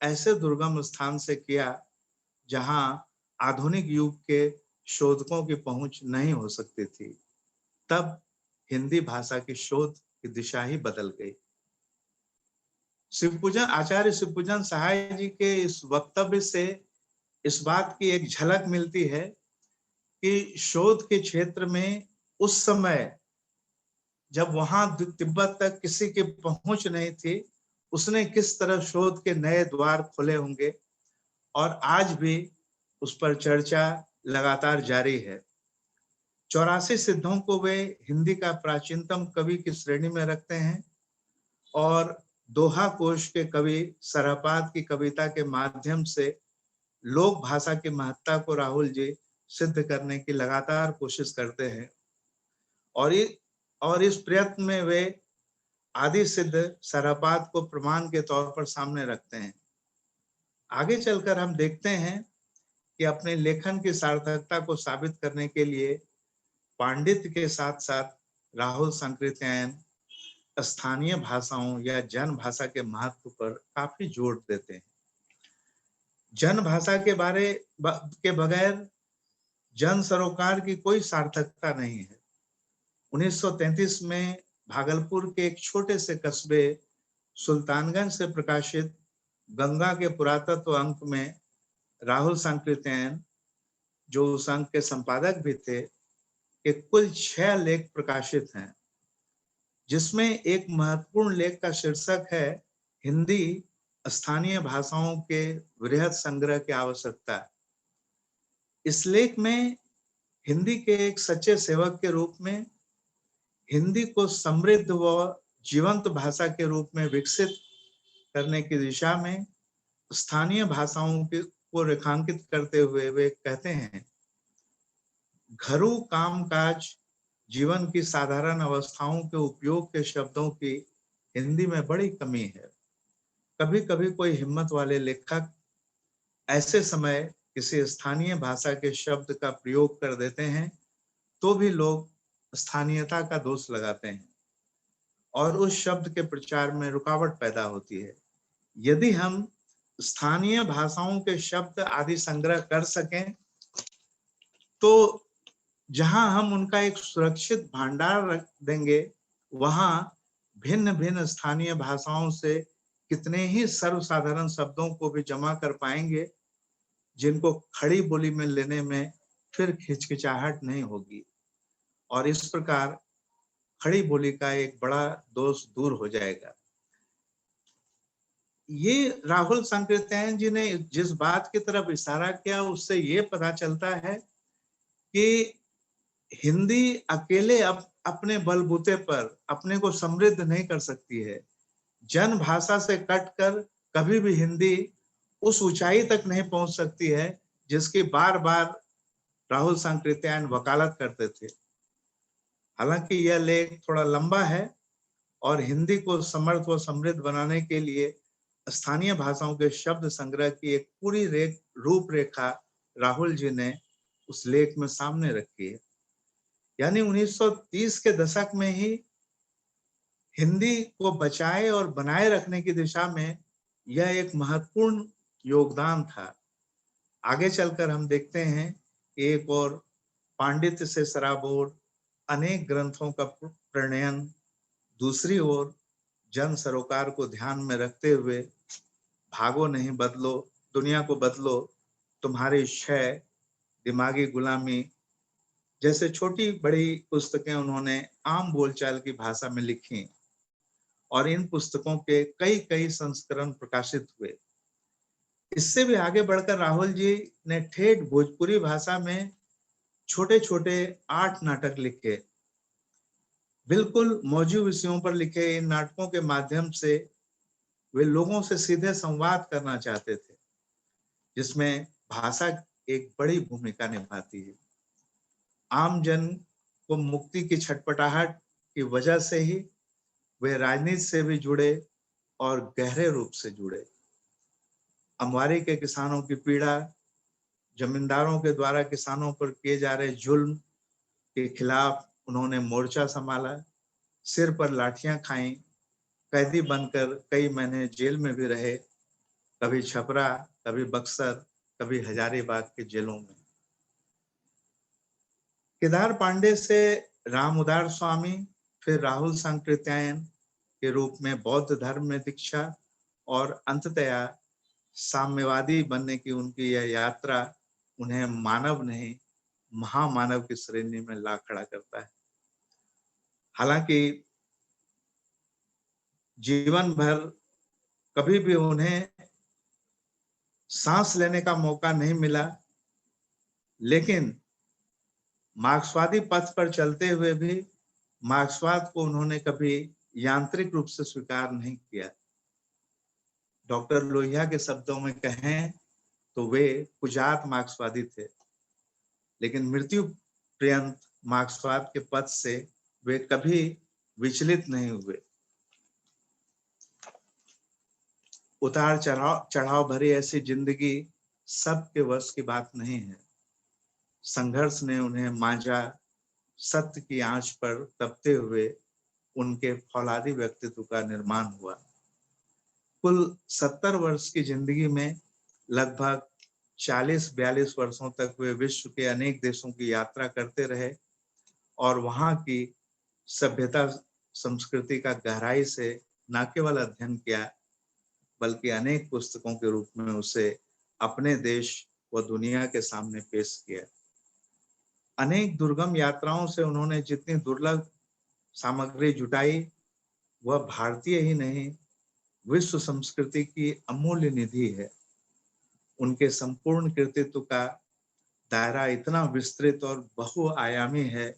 ऐसे दुर्गम स्थान से किया जहां आधुनिक युग के शोधकों की पहुंच नहीं हो सकती थी। तब हिंदी भाषा की शोध की दिशा ही बदल गई। आचार्य शिवपूजन सहाय जी के इस वक्तव्य से इस बात की एक झलक मिलती है कि शोध के क्षेत्र में उस समय जब वहां तिब्बत तक किसी की पहुंच नहीं थी, उसने किस तरह शोध के नए द्वार खोले होंगे, और आज भी उस पर चर्चा लगातार जारी है। 84 सिद्धों को वे हिंदी का प्राचीनतम कवि की श्रेणी में रखते हैं और दोहा कोश के कवि सरहपाद की कविता के माध्यम से लोक भाषा की महत्ता को राहुल जी सिद्ध करने की लगातार कोशिश करते हैं, और इस प्रयत्न में वे आदि सिद्ध सरहपाद को प्रमाण के तौर पर सामने रखते हैं। आगे चलकर हम देखते हैं कि अपने लेखन की सार्थकता को साबित करने के लिए पांडित्य के साथ साथ राहुल सांकृत्यायन स्थानीय भाषाओं या जन भाषा के महत्व पर काफी जोर देते हैं। जन भाषा के बगैर जन सरोकार की कोई सार्थकता नहीं है। 1933 में भागलपुर के एक छोटे से कस्बे सुल्तानगंज से प्रकाशित गंगा के पुरातत्व अंक में राहुल सांकृत्यायन, जो उस अंक के संपादक भी थे, के कुल 6 लेख प्रकाशित हैं, जिसमें एक महत्वपूर्ण लेख का शीर्षक है हिंदी स्थानीय भाषाओं के वृहद संग्रह की आवश्यकता। इस लेख में हिंदी के एक सच्चे सेवक के रूप में हिंदी को समृद्ध व जीवंत भाषा के रूप में विकसित करने की दिशा में स्थानीय भाषाओं को रेखांकित करते हुए वे कहते हैं, घरू कामकाज जीवन की साधारण अवस्थाओं के उपयोग के शब्दों की हिंदी में बड़ी कमी है। कभी कभी कोई हिम्मत वाले लेखक ऐसे समय किसी स्थानीय भाषा के शब्द का प्रयोग कर देते हैं, तो भी लोग स्थानीयता का दोष लगाते हैं और उस शब्द के प्रचार में रुकावट पैदा होती है। यदि हम स्थानीय भाषाओं के शब्द आदि संग्रह कर सकें, तो जहां हम उनका एक सुरक्षित भंडार रख देंगे, वहां भिन्न भिन्न स्थानीय भाषाओं से कितने ही सर्वसाधारण शब्दों को भी जमा कर पाएंगे, जिनको खड़ी बोली में लेने में फिर हिचकिचाहट नहीं होगी, और इस प्रकार खड़ी बोली का एक बड़ा दोष दूर हो जाएगा। ये राहुल सांकृत्यायन जी ने जिस बात की तरफ इशारा किया, उससे ये पता चलता है कि हिंदी अकेले अपने बलबूते पर अपने को समृद्ध नहीं कर सकती है। जन भाषा से कटकर कभी भी हिंदी उस ऊंचाई तक नहीं पहुंच सकती है जिसकी बार बार राहुल सांकृत्यायन वकालत करते थे। हालांकि यह लेख थोड़ा लंबा है और हिंदी को समर्थ व समृद्ध बनाने के लिए स्थानीय भाषाओं के शब्द संग्रह की एक पूरी रूपरेखा राहुल जी ने उस लेख में सामने रखी है। यानी 1930 के दशक में ही हिंदी को बचाए और बनाए रखने की दिशा में यह एक महत्वपूर्ण योगदान था। आगे चलकर हम देखते हैं एक और पांडित्य से सराबोर अनेक ग्रंथों का प्रणयन, दूसरी ओर जन सरोकार को ध्यान में रखते हुए भागो नहीं बदलो, दुनिया को बदलो, तुम्हारी क्षय, दिमागी गुलामी जैसे छोटी बड़ी पुस्तकें उन्होंने आम बोलचाल की भाषा में लिखी और इन पुस्तकों के कई कई संस्करण प्रकाशित हुए। इससे भी आगे बढ़कर राहुल जी ने ठेठ भोजपुरी भाषा में छोटे छोटे 8 नाटक लिखे। बिल्कुल मौजूद विषयों पर लिखे इन नाटकों के माध्यम से वे लोगों से सीधे संवाद करना चाहते थे, जिसमें भाषा एक बड़ी भूमिका निभाती है। आम जन को मुक्ति की छटपटाहट की वजह से ही वे राजनीति से भी जुड़े और गहरे रूप से जुड़े। अमवारी के किसानों की पीड़ा, जमींदारों के द्वारा किसानों पर किए जा रहे जुल्म के खिलाफ उन्होंने मोर्चा संभाला, सिर पर लाठियां खाई, कैदी बनकर कई महीने जेल में भी रहे, कभी छपरा, कभी बक्सर, कभी हजारीबाग के जेलों में। केदार पांडे से राम उदार स्वामी, फिर राहुल सांकृत्यायन के रूप में बौद्ध धर्म में दीक्षा और अंततया साम्यवादी बनने की उनकी यह यात्रा उन्हें मानव नहीं महामानव की श्रेणी में ला खड़ा करता है। हालांकि जीवन भर कभी भी उन्हें सांस लेने का मौका नहीं मिला, लेकिन मार्क्सवादी पथ पर चलते हुए भी मार्क्सवाद को उन्होंने कभी यांत्रिक रूप से स्वीकार नहीं किया। डॉक्टर लोहिया के शब्दों में कहें तो वे कुजात मार्क्सवादी थे, लेकिन मृत्यु पर्यंत मार्क्सवाद के पथ से वे कभी विचलित नहीं हुए। उतार चढ़ाव भरी ऐसी जिंदगी सबके वश की बात नहीं है। संघर्ष ने उन्हें मांझा, सत्य की आंच पर तपते हुए उनके फौलादी व्यक्तित्व का निर्माण हुआ। कुल 70 वर्ष की जिंदगी में लगभग 40-42 वर्षों तक वे विश्व के अनेक देशों की यात्रा करते रहे और वहां की सभ्यता संस्कृति का गहराई से न केवल अध्ययन किया, बल्कि अनेक पुस्तकों के रूप में उसे अपने देश व दुनिया के सामने पेश किया। अनेक दुर्गम यात्राओं से उन्होंने जितनी दुर्लभ सामग्री जुटाई, वह भारतीय ही नहीं विश्व संस्कृति की अमूल्य निधि है। उनके संपूर्ण कृतित्व का दायरा इतना विस्तृत और बहुआयामी है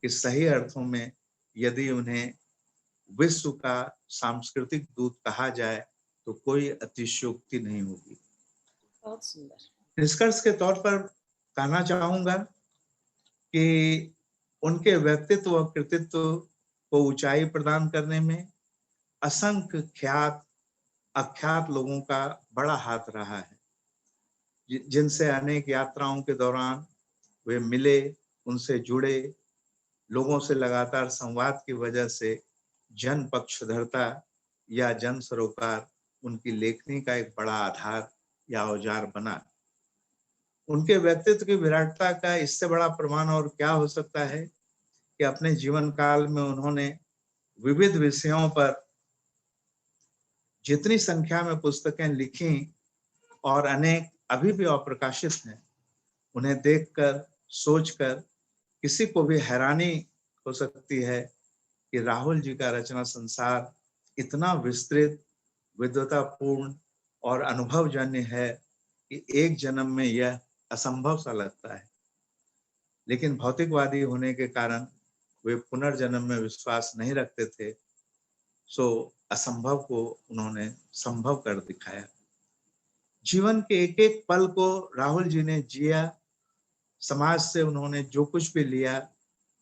कि सही अर्थों में यदि उन्हें विश्व का सांस्कृतिक दूत कहा जाए तो कोई अतिशयोक्ति नहीं होगी।
बहुत सुंदर।
निष्कर्ष के तौर पर कहना चाहूंगा कि उनके व्यक्तित्व और कृतित्व को ऊंचाई प्रदान करने में असंख्य ख्यात अख्यात लोगों का बड़ा हाथ रहा है, जिनसे अनेक यात्राओं के दौरान वे मिले, उनसे जुड़े। लोगों से लगातार संवाद की वजह से जन पक्षधरता या जन सरोकार उनकी लेखनी का एक बड़ा आधार या औजार बना। उनके व्यक्तित्व की विराटता का इससे बड़ा प्रमाण और क्या हो सकता है कि अपने जीवन काल में उन्होंने विविध विषयों पर जितनी संख्या में पुस्तकें लिखी और अनेक अभी भी अप्रकाशित हैं, उन्हें देखकर, सोचकर किसी को भी हैरानी हो सकती है कि राहुल जी का रचना संसार इतना विस्तृत, विद्वतापूर्ण और अनुभवजन्य है कि एक जन्म में यह असंभव सा लगता है। लेकिन भौतिकवादी होने के कारण वे पुनर्जन्म में विश्वास नहीं रखते थे, सो असंभव को उन्होंने संभव कर दिखाया। जीवन के एक एक पल को राहुल जी ने जिया। समाज से उन्होंने जो कुछ भी लिया,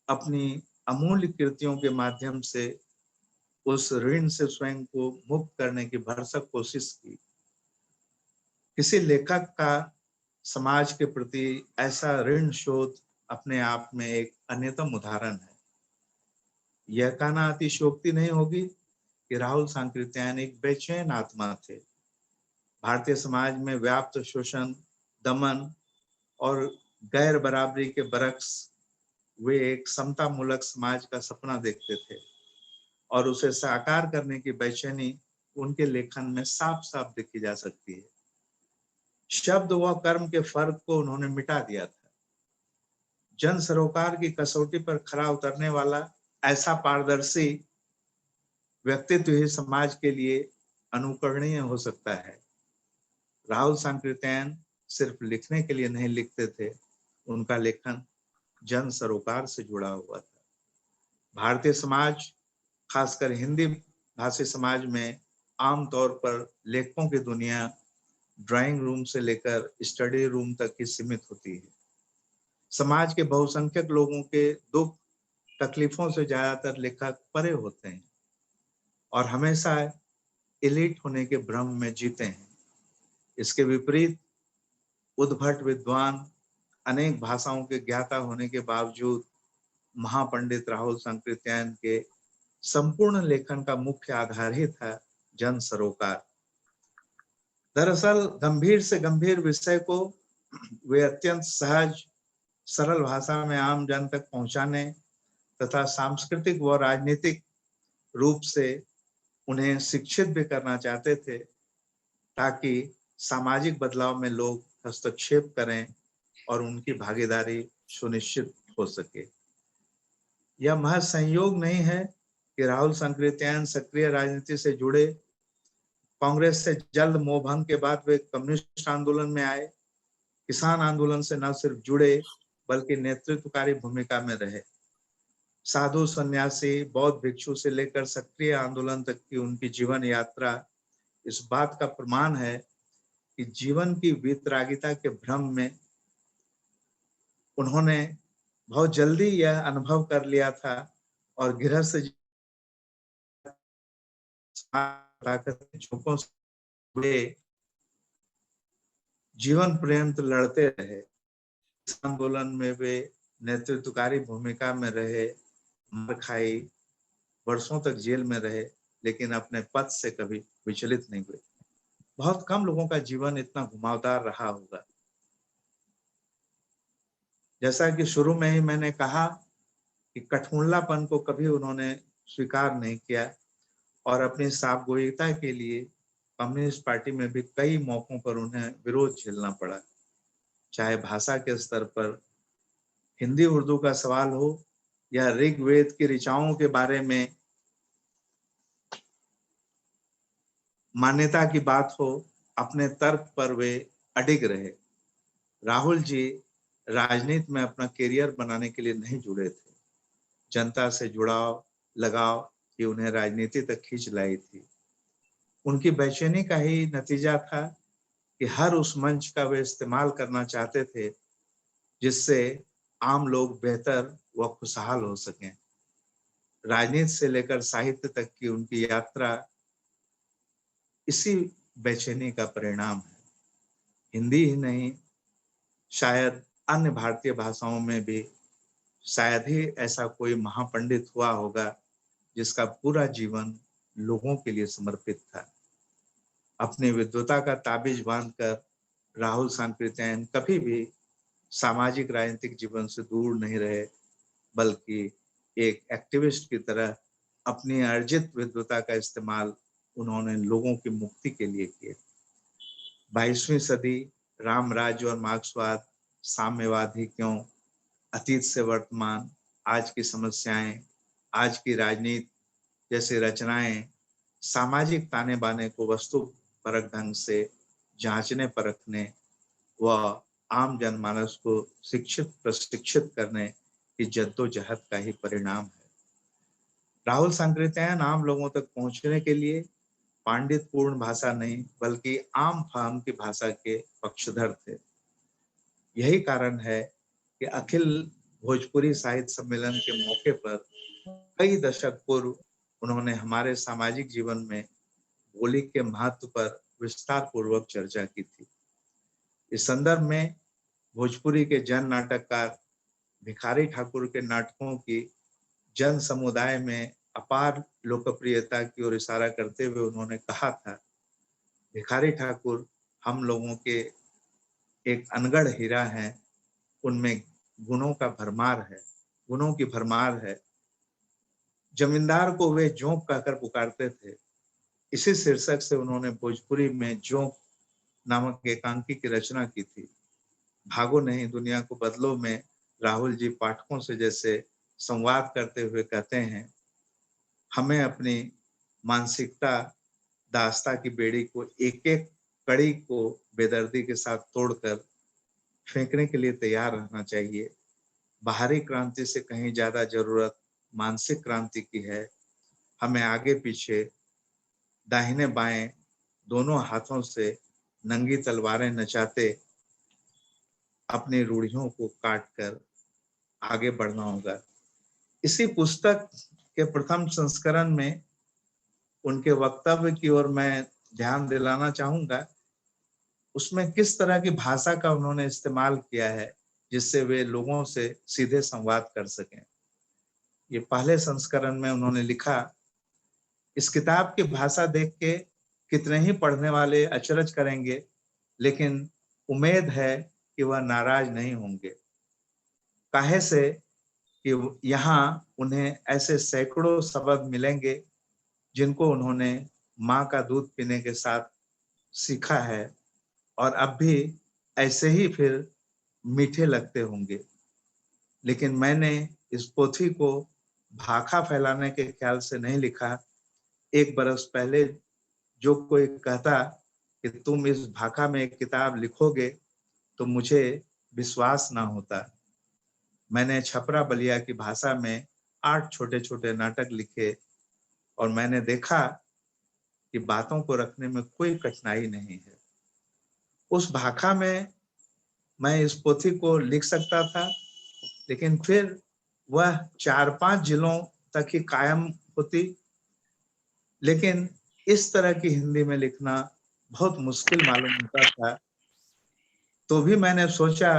अपनी अमूल्य कृतियों के माध्यम से उस ऋण से स्वयं को मुक्त करने की भरसक कोशिश की। किसी लेखक का समाज के प्रति ऐसा ऋण शोध अपने आप में एक अन्यतम उदाहरण है। यह कहना अतिशयोक्ति नहीं होगी कि राहुल सांकृत्यायन एक बेचैन आत्मा थे। भारतीय समाज में व्याप्त शोषण, दमन और गैर बराबरी के बरक्स वे एक समता मूलक समाज का सपना देखते थे और उसे साकार करने की बेचैनी उनके लेखन में साफ साफ देखी जा सकती है। शब्द व कर्म के फर्क को उन्होंने मिटा दिया था। जन सरोकार की कसौटी पर खरा उतरने वाला ऐसा पारदर्शी व्यक्तित्व ही समाज के लिए अनुकरणीय हो सकता है। राहुल सांकृत्यायन सिर्फ लिखने के लिए नहीं लिखते थे, उनका लेखन जन सरोकार से जुड़ा हुआ था। भारतीय समाज, खासकर हिंदी भाषी समाज में आमतौर पर लेखकों की दुनिया ड्राइंग रूम से लेकर स्टडी रूम तक ही सीमित होती है। समाज के बहुसंख्यक लोगों के दुख तकलीफों से ज्यादातर लेखक परे होते हैं और हमेशा एलीट होने के भ्रम में जीते हैं। इसके विपरीत उद्भट विद्वान, अनेक भाषाओं के ज्ञाता होने के बावजूद महापंडित राहुल सांकृत्यायन के संपूर्ण लेखन का मुख्य आधार ही था जन सरोकार। दरअसल गंभीर से गंभीर विषय को वे अत्यंत सहज, सरल भाषा में आम जन तक पहुंचाने तथा सांस्कृतिक व राजनीतिक रूप से उन्हें शिक्षित भी करना चाहते थे, ताकि सामाजिक बदलाव में लोग हस्तक्षेप करें और उनकी भागीदारी सुनिश्चित हो सके। यह महज संयोग नहीं है कि राहुल सांकृत्यायन सक्रिय राजनीति से जुड़े। कांग्रेस से जल्द मोहभंग के बाद वे कम्युनिस्ट आंदोलन में आए। किसान आंदोलन से न सिर्फ जुड़े बल्कि नेतृत्वकारी भूमिका में रहे। साधु, सन्यासी, बौद्ध भिक्षु से लेकर सक्रिय आंदोलन तक की उनकी जीवन यात्रा इस बात का प्रमाण है कि जीवन की वीतरागिता के भ्रम में उन्होंने बहुत जल्दी यह अनुभव कर लिया था और गृहस्थ झोंकों से जीवन पर्यंत लड़ते रहे। इस आंदोलन में वे नेतृत्वकारी भूमिका में रहे, मार खाई, वर्षों तक जेल में रहे, लेकिन अपने पद से कभी विचलित नहीं हुए। बहुत कम लोगों का जीवन इतना घुमावदार रहा होगा। जैसा कि शुरू में ही मैंने कहा कि कठमुल्लापन को कभी उन्होंने स्वीकार नहीं किया और अपनी साफगोईता के लिए कम्युनिस्ट पार्टी में भी कई मौकों पर उन्हें विरोध झेलना पड़ा। चाहे भाषा के स्तर पर हिंदी उर्दू का सवाल हो या ऋग्वेद की ऋचाओं के बारे में मान्यता की बात हो, अपने तर्क पर वे अडिग रहे। राहुल जी राजनीति में अपना करियर बनाने के लिए नहीं जुड़े थे। जनता से जुड़ाव, लगाव ही उन्हें राजनीति तक खींच लाई थी। उनकी बेचैनी का ही नतीजा था कि हर उस मंच का वे इस्तेमाल करना चाहते थे जिससे आम लोग बेहतर व खुशहाल हो सकें। राजनीति से लेकर साहित्य तक की उनकी यात्रा इसी बेचैनी का परिणाम है। हिंदी ही नहीं, शायद अन्य भारतीय भाषाओं में भी शायद ही ऐसा कोई महापंडित हुआ होगा जिसका पूरा जीवन लोगों के लिए समर्पित था। अपनी विद्वता का ताबिज बांधकर राहुल सांकृत्यायन कभी भी सामाजिक राजनीतिक जीवन से दूर नहीं रहे, बल्कि एक एक्टिविस्ट की तरह अपनी अर्जित विद्वता का इस्तेमाल उन्होंने लोगों की मुक्ति के लिए किया। 22वीं सदी राम राज्य और मार्क्सवाद, साम्यवाद ही क्यों, अतीत से वर्तमान, आज की समस्याएं, आज की राजनीति जैसी रचनाएं सामाजिक ताने बाने को वस्तु परक ढंग से जांचने परखने व आम जनमानस को शिक्षित प्रशिक्षित करने की जद्दोजहद का ही परिणाम है। राहुल सांकृत्यायन आम लोगों तक पहुंचने के लिए पांडित्यपूर्ण भाषा नहीं बल्कि आम फाम की भाषा के पक्षधर थे। यही कारण है कि अखिल भोजपुरी साहित्य सम्मेलन के मौके पर कई दशक पूर्व उन्होंने हमारे सामाजिक जीवन में बोली के महत्व पर विस्तार पूर्वक चर्चा की थी। इस संदर्भ में भोजपुरी के जन नाटककार भिखारी ठाकुर के नाटकों की जन समुदाय में अपार लोकप्रियता की ओर इशारा करते हुए उन्होंने कहा था, भिखारी ठाकुर हम लोगों के एक अनगढ़ हीरा हैं, उनमें गुणों का भरमार है, गुणों की भरमार है। जमींदार को वे जोंक कहकर पुकारते थे। इसी शीर्षक से उन्होंने भोजपुरी में जोंक नामक एकांकी की रचना की थी। भागो नहीं दुनिया को बदलो में राहुल जी पाठकों से जैसे संवाद करते हुए कहते हैं, हमें अपनी मानसिकता दास्ता की बेड़ी को एक एक कड़ी को बेदर्दी के साथ तोड़कर फेंकने के लिए तैयार रहना चाहिए। बाहरी क्रांति से कहीं ज्यादा जरूरत मानसिक क्रांति की है। हमें आगे पीछे दाहिने बाएं दोनों हाथों से नंगी तलवारें नचाते अपनी रूढ़ियों को काटकर आगे बढ़ना होगा। इसी पुस्तक के प्रथम संस्करण में उनके वक्तव्य की ओर मैं ध्यान दिलाना चाहूंगा। उसमें किस तरह की भाषा का उन्होंने इस्तेमाल किया है जिससे वे लोगों से सीधे संवाद कर सकें। ये पहले संस्करण में उन्होंने लिखा, इस किताब की भाषा देख के कितने ही पढ़ने वाले अचरज करेंगे, लेकिन उम्मीद है कि वह नाराज नहीं होंगे। काहे से कि यहाँ उन्हें ऐसे सैकड़ों शब्द मिलेंगे जिनको उन्होंने माँ का दूध पीने के साथ सीखा है और अब भी ऐसे ही फिर मीठे लगते होंगे। लेकिन मैंने इस पोथी को भाखा फैलाने के ख्याल से नहीं लिखा। 1 बरस पहले जो कोई कहता कि तुम इस भाखा में एक किताब लिखोगे तो मुझे विश्वास ना होता। मैंने छपरा बलिया की भाषा में 8 छोटे छोटे नाटक लिखे और मैंने देखा कि बातों को रखने में कोई कठिनाई नहीं है। उस भाखा में मैं इस पोथी को लिख सकता था, लेकिन फिर वह 4-5 जिलों तक ही कायम होती। लेकिन इस तरह की हिंदी में लिखना बहुत मुश्किल मालूम होता था। तो भी मैंने सोचा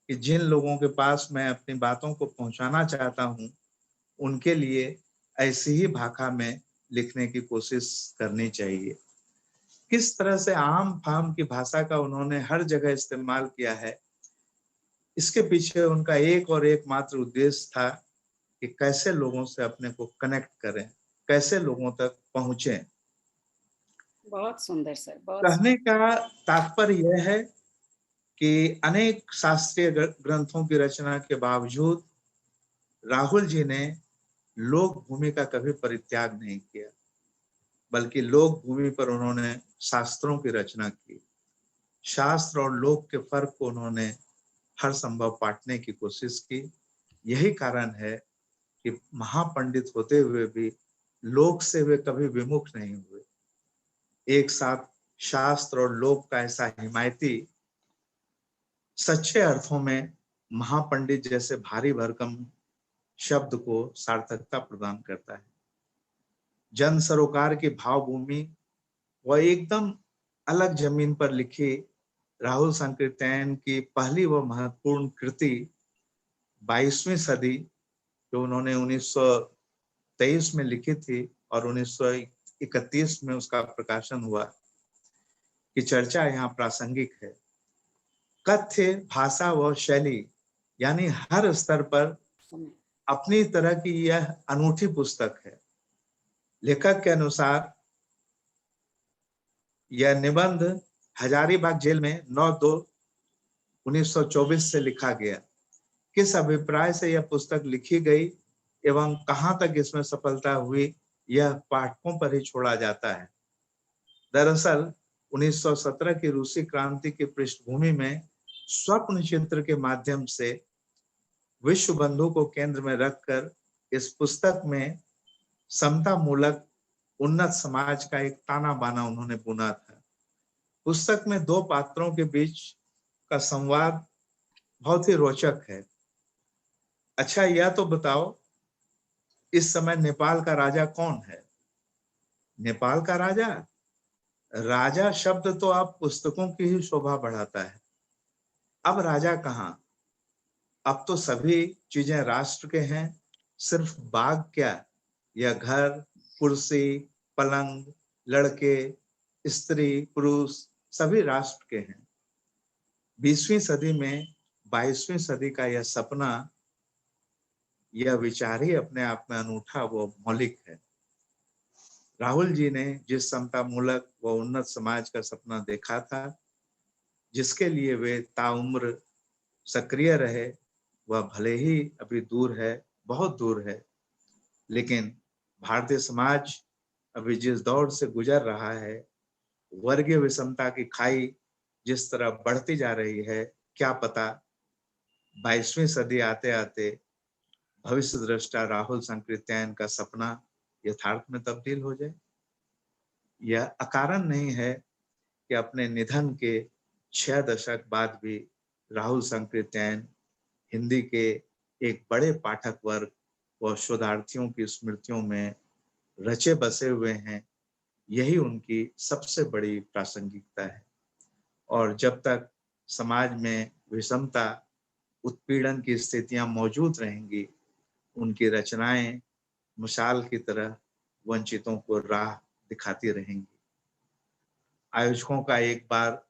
कि जिन लोगों के पास मैं अपनी बातों को पहुंचाना चाहता हूं, उनके लिए ऐसी ही भाषा में लिखने की कोशिश करनी चाहिए। किस तरह से आम फाम की भाषा का उन्होंने हर जगह इस्तेमाल किया है, इसके पीछे उनका एक और एकमात्र उद्देश्य था कि कैसे लोगों से अपने को कनेक्ट करें, कैसे लोगों तक पहुंचे।
बहुत सुंदर सर, बहुत
कहने का तात्पर्य यह है कि अनेक शास्त्रीय ग्रंथों की रचना के बावजूद राहुल जी ने लोक भूमि का कभी परित्याग नहीं किया, बल्कि लोक भूमि पर उन्होंने शास्त्रों की रचना की। शास्त्र और लोक के फर्क को उन्होंने हर संभव पाटने की कोशिश की। यही कारण है कि महापंडित होते हुए भी लोक से वे कभी विमुख नहीं हुए। एक साथ शास्त्र और लोक का ऐसा हिमायती सच्चे अर्थों में महापंडित जैसे भारी भरकम शब्द को सार्थकता प्रदान करता है। जन सरोकार की भावभूमि वह एकदम अलग जमीन पर लिखी राहुल सांकृत्यायन की पहली व महत्वपूर्ण कृति 22वीं सदी जो उन्होंने 1923 में लिखी थी और 1931 में उसका प्रकाशन हुआ, की चर्चा यहाँ प्रासंगिक है। कथ्य भाषा व शैली यानी हर स्तर पर अपनी तरह की यह अनूठी पुस्तक है। लेखक के अनुसार यह निबंध हजारीबाग जेल में 9/2/1924 से लिखा गया। किस अभिप्राय से यह पुस्तक लिखी गई एवं कहां तक इसमें सफलता हुई, यह पाठकों पर ही छोड़ा जाता है। दरअसल 1917 की रूसी क्रांति की पृष्ठभूमि में स्वप्न चित्र के माध्यम से विश्व बंधु को केंद्र में रखकर इस पुस्तक में समता मूलक उन्नत समाज का एक ताना बाना उन्होंने बुना था। पुस्तक में दो पात्रों के बीच का संवाद बहुत ही रोचक है। अच्छा, यह तो बताओ, इस समय नेपाल का राजा कौन है? नेपाल का राजा? राजा शब्द तो आप पुस्तकों की ही शोभा बढ़ाता है। अब राजा कहाँ? अब तो सभी चीजें राष्ट्र के हैं, सिर्फ बाग क्या, यह घर, कुर्सी, पलंग, लड़के, स्त्री, पुरुष सभी राष्ट्र के हैं। 20वीं सदी में 22वीं सदी का यह सपना, यह विचार ही अपने आप में अनूठा व मौलिक है। राहुल जी ने जिस समता मूलक व उन्नत समाज का सपना देखा था, जिसके लिए वे ताउम्र सक्रिय रहे, वह भले ही अभी दूर है, बहुत दूर है, लेकिन भारतीय समाज अभी जिस दौर से गुजर रहा है, वर्गीय विषमता की खाई जिस तरह बढ़ती जा रही है, क्या पता 22वीं सदी आते आते भविष्य दृष्टा राहुल सांकृत्यायन का सपना यथार्थ में तब्दील हो जाए। यह अकारण नहीं है कि अपने निधन के 6 दशक बाद भी राहुल सांकृत्यायन हिंदी के एक बड़े पाठक वर्ग व शोधार्थियों की स्मृतियों में रचे बसे हुए हैं। यही उनकी सबसे बड़ी प्रासंगिकता है। और जब तक समाज में विषमता, उत्पीड़न की स्थितियां मौजूद रहेंगी, उनकी रचनाएं मिसाल की तरह वंचितों को राह दिखाती रहेंगी। आयोजकों का एक बार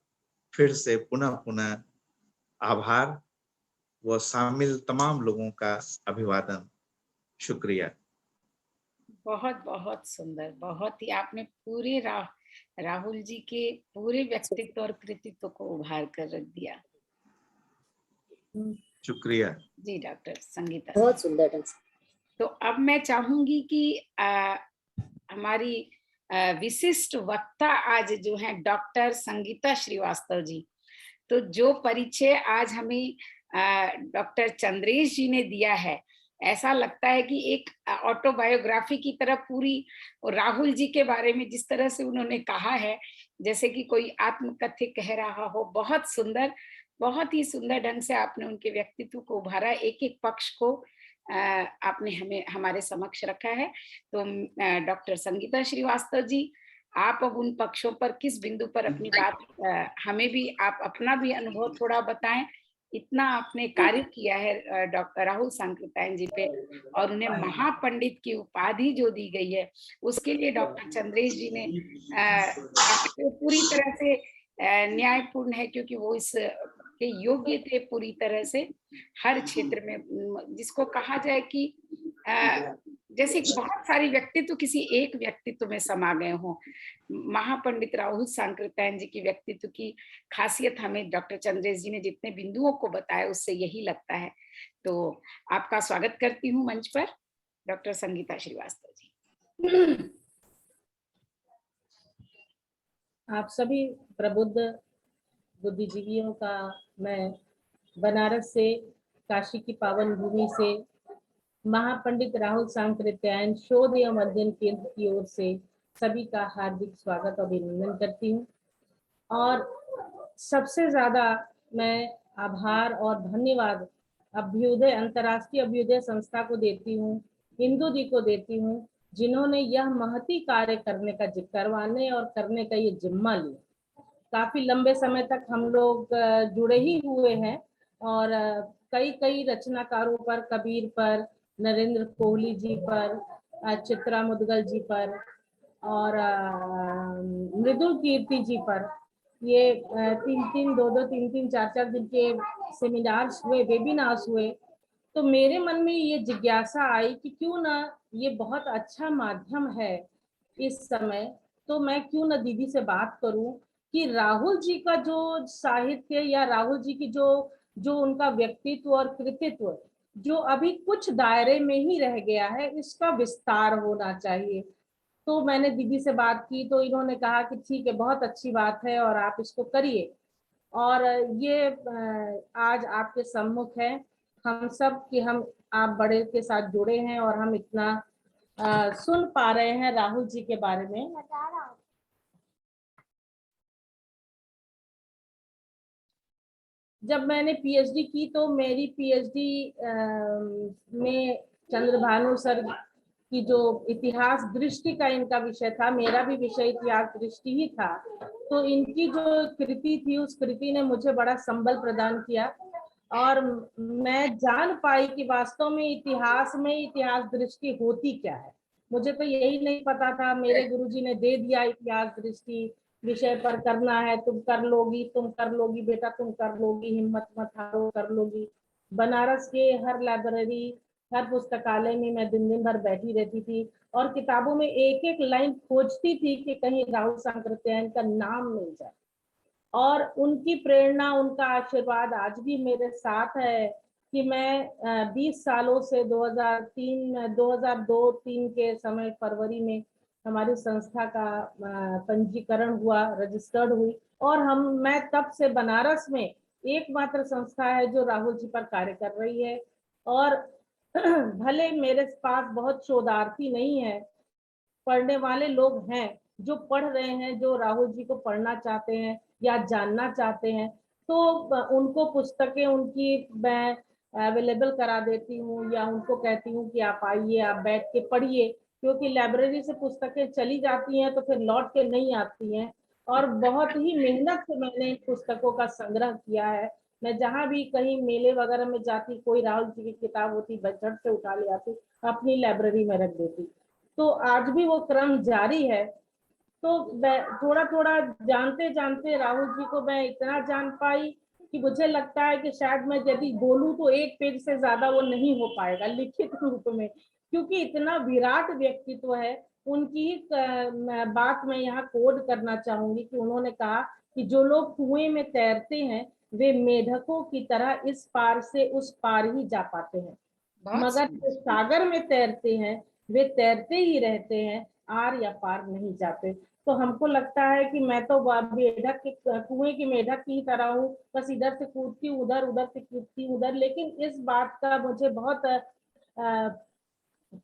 फिर से पुनः आभार व शामिल तमाम लोगों का अभिवादन। शुक्रिया।
बहुत बहुत सुंदर, बहुत ही आपने पूरे राहुल जी के पूरे व्यक्तित्व और कृतित्व को उभार कर रख दिया।
शुक्रिया
जी डॉक्टर संगीता,
बहुत सुंदर ढंग से।
तो अब मैं चाहूंगी कि हमारी विशिष्ट वक्ता आज जो है डॉक्टर संगीता श्रीवास्तव जी, तो जो परिचय आज हमें डॉक्टर चंद्रेश जी ने दिया है, ऐसा लगता है कि एक ऑटोबायोग्राफी की तरह पूरी, और राहुल जी के बारे में जिस तरह से उन्होंने कहा है, जैसे कि कोई आत्मकथ्य कह रहा हो। बहुत सुंदर, बहुत ही सुंदर ढंग से आपने उनके व्यक्तित्व को उभारा, एक एक पक्ष को आपने हमें हमारे समक्ष रखा है। तो डॉक्टर संगीता श्रीवास्तव जी, आप अब उन पक्षों पर किस बिंदु पर अपनी बात, हमें भी आप अपना भी अनुभव थोड़ा बताएं। इतना आपने कार्य किया है डॉक्टर राहुल सांकृत्यायन जी पे, और उन्हें महापंडित की उपाधि जो दी गई है, उसके लिए डॉक्टर चंद्रेश जी ने पूरी तरह से न्यायपूर्ण है, क्योंकि वो इस के योग्य थे पूरी तरह से हर क्षेत्र में, जिसको कहा जाए कि जैसे बहुत सारी व्यक्तित्व किसी एक व्यक्तित्व में समा गए हों। महापंडित राहुल सांकृत्यायन जी की व्यक्तित्व की खासियत हमें डॉक्टर चंद्रेश जी ने जितने बिंदुओं को बताया, उससे यही लगता है। तो आपका स्वागत करती हूँ मंच पर, डॉक्टर संगीता श्रीवास्तव जी।
आप सभी प्रबुद्ध बुद्धिजीवियों का मैं बनारस से, काशी की पावन भूमि से, महापंडित राहुल सांकृत्यायन शोध एवं अध्ययन केंद्र की ओर से सभी का हार्दिक स्वागत और अभिनंदन करती हूँ। और सबसे ज्यादा मैं आभार और धन्यवाद अभ्युदय, अंतर्राष्ट्रीय अभ्युदय संस्था को देती हूँ, इंदु जी को देती हूँ, जिन्होंने यह महती कार्य करवाने और करने का ये जिम्मा लिया। काफी लंबे समय तक हम लोग जुड़े ही हुए हैं, और कई रचनाकारों पर, कबीर पर, नरेंद्र कोहली जी पर, चित्रा मुदगल जी पर और मृदुल कीर्ति जी पर ये 3-3, 2-2, 3-3, 4-4 दिन के सेमिनार्स हुए, वेबिनार्स हुए, तो मेरे मन में ये जिज्ञासा आई कि क्यों ना, ये बहुत अच्छा माध्यम है इस समय, तो मैं क्यों ना दीदी से बात करूं कि राहुल जी का जो साहित्य या राहुल जी की जो उनका व्यक्तित्व और कृतित्व जो अभी कुछ दायरे में ही रह गया है, इसका विस्तार होना चाहिए। तो मैंने दीदी से बात की तो इन्होंने कहा कि ठीक है, बहुत अच्छी बात है और आप इसको करिए। और ये आज आपके सम्मुख है हम सब कि हम आप बड़े के साथ जुड़े हैं और हम इतना सुन पा रहे हैं राहुल जी के बारे में। जब मैंने पीएचडी की तो मेरी पीएचडी में चंद्रभानु सर की जो इतिहास दृष्टि का इनका विषय था, मेरा भी विषय इतिहास दृष्टि ही था, तो इनकी जो कृति थी उस कृति ने मुझे बड़ा संबल प्रदान किया और मैं जान पाई कि वास्तव में इतिहास में इतिहास दृष्टि होती क्या है। मुझे तो यही नहीं पता था, मेरे गुरुजी ने दे दिया इतिहास दृष्टि विषय पर करना है, तुम कर लोगी बेटा, तुम कर लोगी, हिम्मत मत हारो, कर लोगी। बनारस के हर लाइब्रेरी, हर पुस्तकालय में मैं दिन भर बैठी रहती थी और किताबों में एक एक लाइन खोजती थी कि कहीं राहुल सांकृत्यायन का नाम मिल जाए। और उनकी प्रेरणा, उनका आशीर्वाद आज भी मेरे साथ है कि मैं 20 सालों से 2002-3 के समय फरवरी में हमारी संस्था का पंजीकरण हुआ, रजिस्टर्ड हुई और मैं तब से बनारस में एकमात्र संस्था है जो राहुल जी पर कार्य कर रही है। और भले मेरे पास बहुत शोधार्थी नहीं है, पढ़ने वाले लोग हैं जो पढ़ रहे हैं, जो राहुल जी को पढ़ना चाहते हैं या जानना चाहते हैं, तो उनको पुस्तकें उनकी मैं अवेलेबल करा देती हूँ या उनको कहती हूँ कि आप आइए, आप बैठ के पढ़िए, क्योंकि लाइब्रेरी से पुस्तकें चली जाती हैं तो फिर लौट के नहीं आती हैं। और बहुत ही मेहनत से मैंने पुस्तकों का संग्रह किया है। मैं जहाँ भी कहीं मेले वगैरह में जाती, कोई राहुल जी की किताब होती, झट से उठा ले आती, अपनी लाइब्रेरी में रख देती। तो आज भी वो क्रम जारी है। तो थोड़ा थोड़ा जानते जानते राहुल जी को मैं इतना जान पाई कि मुझे लगता है कि शायद मैं यदि बोलूं तो एक पेज से ज्यादा वो नहीं हो पाएगा लिखित रूप में, क्योंकि इतना विराट व्यक्तित्व है। उनकी बात मैं यहाँ कोड करना चाहूंगी कि उन्होंने कहा कि जो लोग कुएं में तैरते हैं वे मेढकों की तरह इस पार से उस पार ही जा पाते हैं, मगर जो सागर में तैरते हैं वे तैरते ही रहते हैं, आर या पार नहीं जाते। तो हमको लगता है कि मैं तो मेढक के कुएं की मेढक की तरह हूँ, बस इधर से कूदती हूँ उधर, उधर से कूदती हूँ उधर। लेकिन इस बात का मुझे बहुत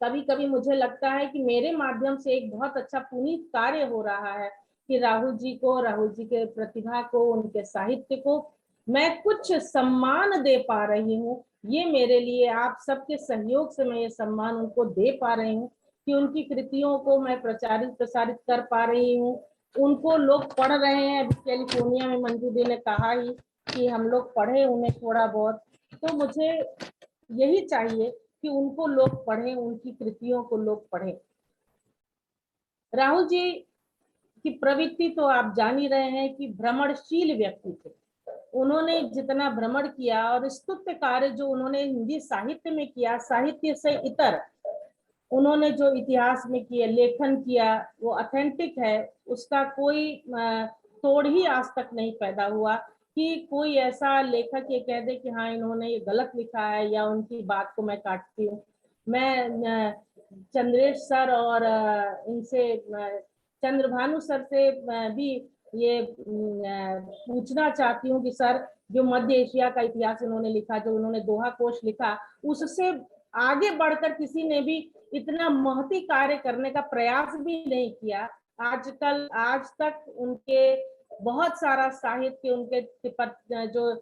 कभी कभी मुझे लगता है कि मेरे माध्यम से एक बहुत अच्छा पुनीत कार्य हो रहा है कि राहुल जी को, राहुल जी के प्रतिभा को, उनके साहित्य को मैं कुछ सम्मान दे पा रही हूँ। ये मेरे लिए आप सबके सहयोग से मैं ये सम्मान उनको दे पा रही हूँ कि उनकी कृतियों को मैं प्रसारित कर पा रही हूँ। उनको लोग पढ़ रहे हैं। अभी कैलिफोर्निया में मंजू दी ने कहा ही कि हम लोग पढ़े उन्हें थोड़ा बहुत, तो मुझे यही चाहिए कि उनको लोग पढ़ें, उनकी कृतियों को लोग पढ़ें। राहुल जी की प्रवृत्ति तो आप जान ही रहे हैं कि भ्रमणशील व्यक्ति थे। उन्होंने जितना भ्रमण किया और स्तुत्य कार्य जो उन्होंने हिंदी साहित्य में किया, साहित्य से इतर उन्होंने जो इतिहास में किया, लेखन किया, वो ऑथेंटिक है। उसका कोई तोड़ ही आज तक नहीं पैदा हुआ कि कोई ऐसा लेखक ये कह दे कि हाँ इन्होंने ये गलत लिखा है या उनकी बात को मैं काटती हूँ। मैं चंद्रेश सर और इनसे चंद्रभानु सर से भी ये पूछना चाहती हूँ कि सर जो मध्य एशिया का इतिहास इन्होंने लिखा, जो उन्होंने दोहा कोश लिखा, उससे आगे बढ़कर किसी ने भी इतना महती कार्य करने का प्रयास भी नहीं किया। आज तक उनके बहुत सारा साहित्य, उनके जो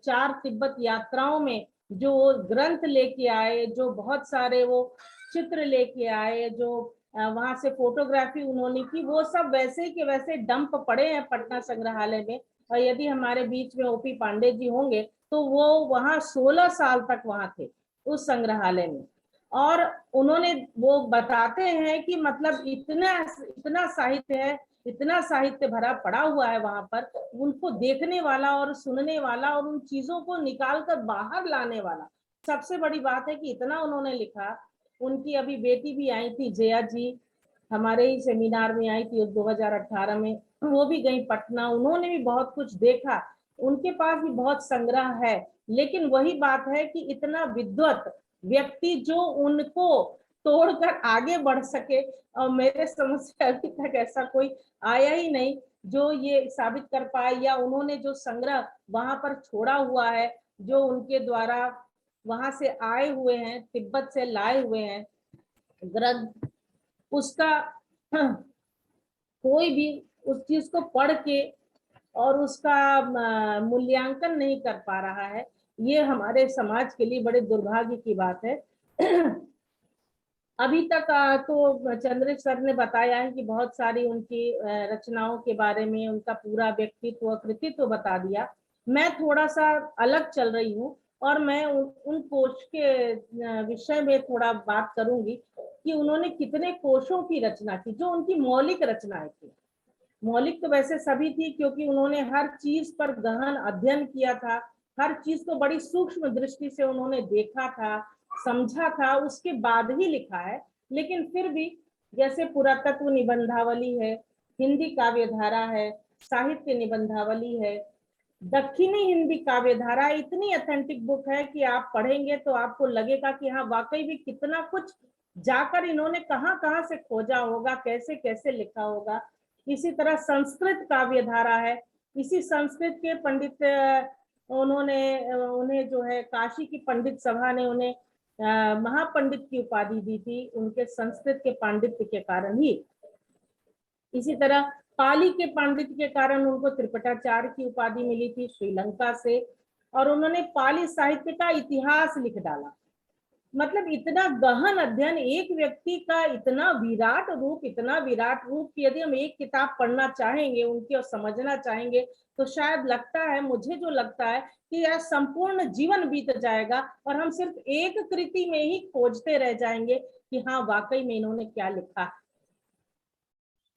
4 तिब्बत यात्राओं में जो ग्रंथ लेके आए, जो बहुत सारे वो चित्र लेके आए, जो वहां से फोटोग्राफी उन्होंने की, वो सब वैसे के वैसे डंप पड़े हैं पटना संग्रहालय में। और यदि हमारे बीच में ओपी पांडे जी होंगे तो वो वहां 16 साल तक वहां थे उस संग्रहालय में, और उन्होंने वो बताते हैं कि मतलब इतना साहित्य है इतना साहित्य भरा पड़ा हुआ है वहां पर, उनको देखने वाला और सुनने वाला और उन चीजों को निकाल कर बाहर लाने वाला। सबसे बड़ी बात है कि इतना उन्होंने लिखा। उनकी अभी बेटी भी आई थी, जया जी, हमारे ही सेमिनार में आई थी 2018 में, वो भी गई पटना, उन्होंने भी बहुत कुछ देखा, उनके पास भी बहुत संग्रह है। लेकिन वही बात है कि इतना विद्वत व्यक्ति जो उनको तोड़कर आगे बढ़ सके, और मेरे समझ से अभी तक ऐसा कोई आया ही नहीं जो ये साबित कर पाए, या उन्होंने जो संग्रह वहां पर छोड़ा हुआ है, जो उनके द्वारा वहां से आए हुए हैं, तिब्बत से लाए हुए हैं ग्रंथ, उसका कोई भी उस चीज को पढ़ के और उसका मूल्यांकन नहीं कर पा रहा है। ये हमारे समाज के लिए बड़े दुर्भाग्य की बात है। अभी तक तो चंद्रिक सर ने बताया है कि बहुत सारी उनकी रचनाओं के बारे में, उनका पूरा व्यक्तित्व कृतित्व बता दिया। मैं थोड़ा सा अलग चल रही हूँ और मैं उन कोश के विषय में थोड़ा बात करूंगी कि उन्होंने कितने कोशों की रचना की, जो उनकी मौलिक रचनाएं थी। मौलिक तो वैसे सभी थी, क्योंकि उन्होंने हर चीज पर गहन अध्ययन किया था, हर चीज को बड़ी सूक्ष्म दृष्टि से उन्होंने देखा था, समझा था, उसके बाद ही लिखा है। लेकिन फिर भी जैसे पुरातत्व निबंधावली है, हिंदी काव्यधारा है, साहित्य निबंधावली है, दक्षिणी हिंदी काव्यधारा, इतनी ऑथेंटिक बुक है कि आप पढ़ेंगे तो आपको लगेगा कि हाँ वाकई भी कितना कुछ जाकर इन्होंने कहाँ कहाँ से खोजा होगा, कैसे कैसे लिखा होगा। इसी तरह संस्कृत काव्यधारा है, इसी संस्कृत के पंडित उन्हें जो है काशी की पंडित सभा ने उन्हें महापंडित की उपाधि दी थी, उनके संस्कृत के पांडित्य के कारण ही। इसी तरह पाली के पांडित्य के कारण उनको त्रिपटाचार्य की उपाधि मिली थी श्रीलंका से, और उन्होंने पाली साहित्य का इतिहास लिख डाला। मतलब इतना गहन अध्ययन, एक व्यक्ति का इतना विराट रूप कि यदि हम एक किताब पढ़ना चाहेंगे उनकी और समझना चाहेंगे तो शायद लगता है, मुझे जो लगता है कि यह संपूर्ण जीवन बीत जाएगा और हम सिर्फ एक कृति में ही खोजते रह जाएंगे कि हाँ वाकई में इन्होंने क्या लिखा।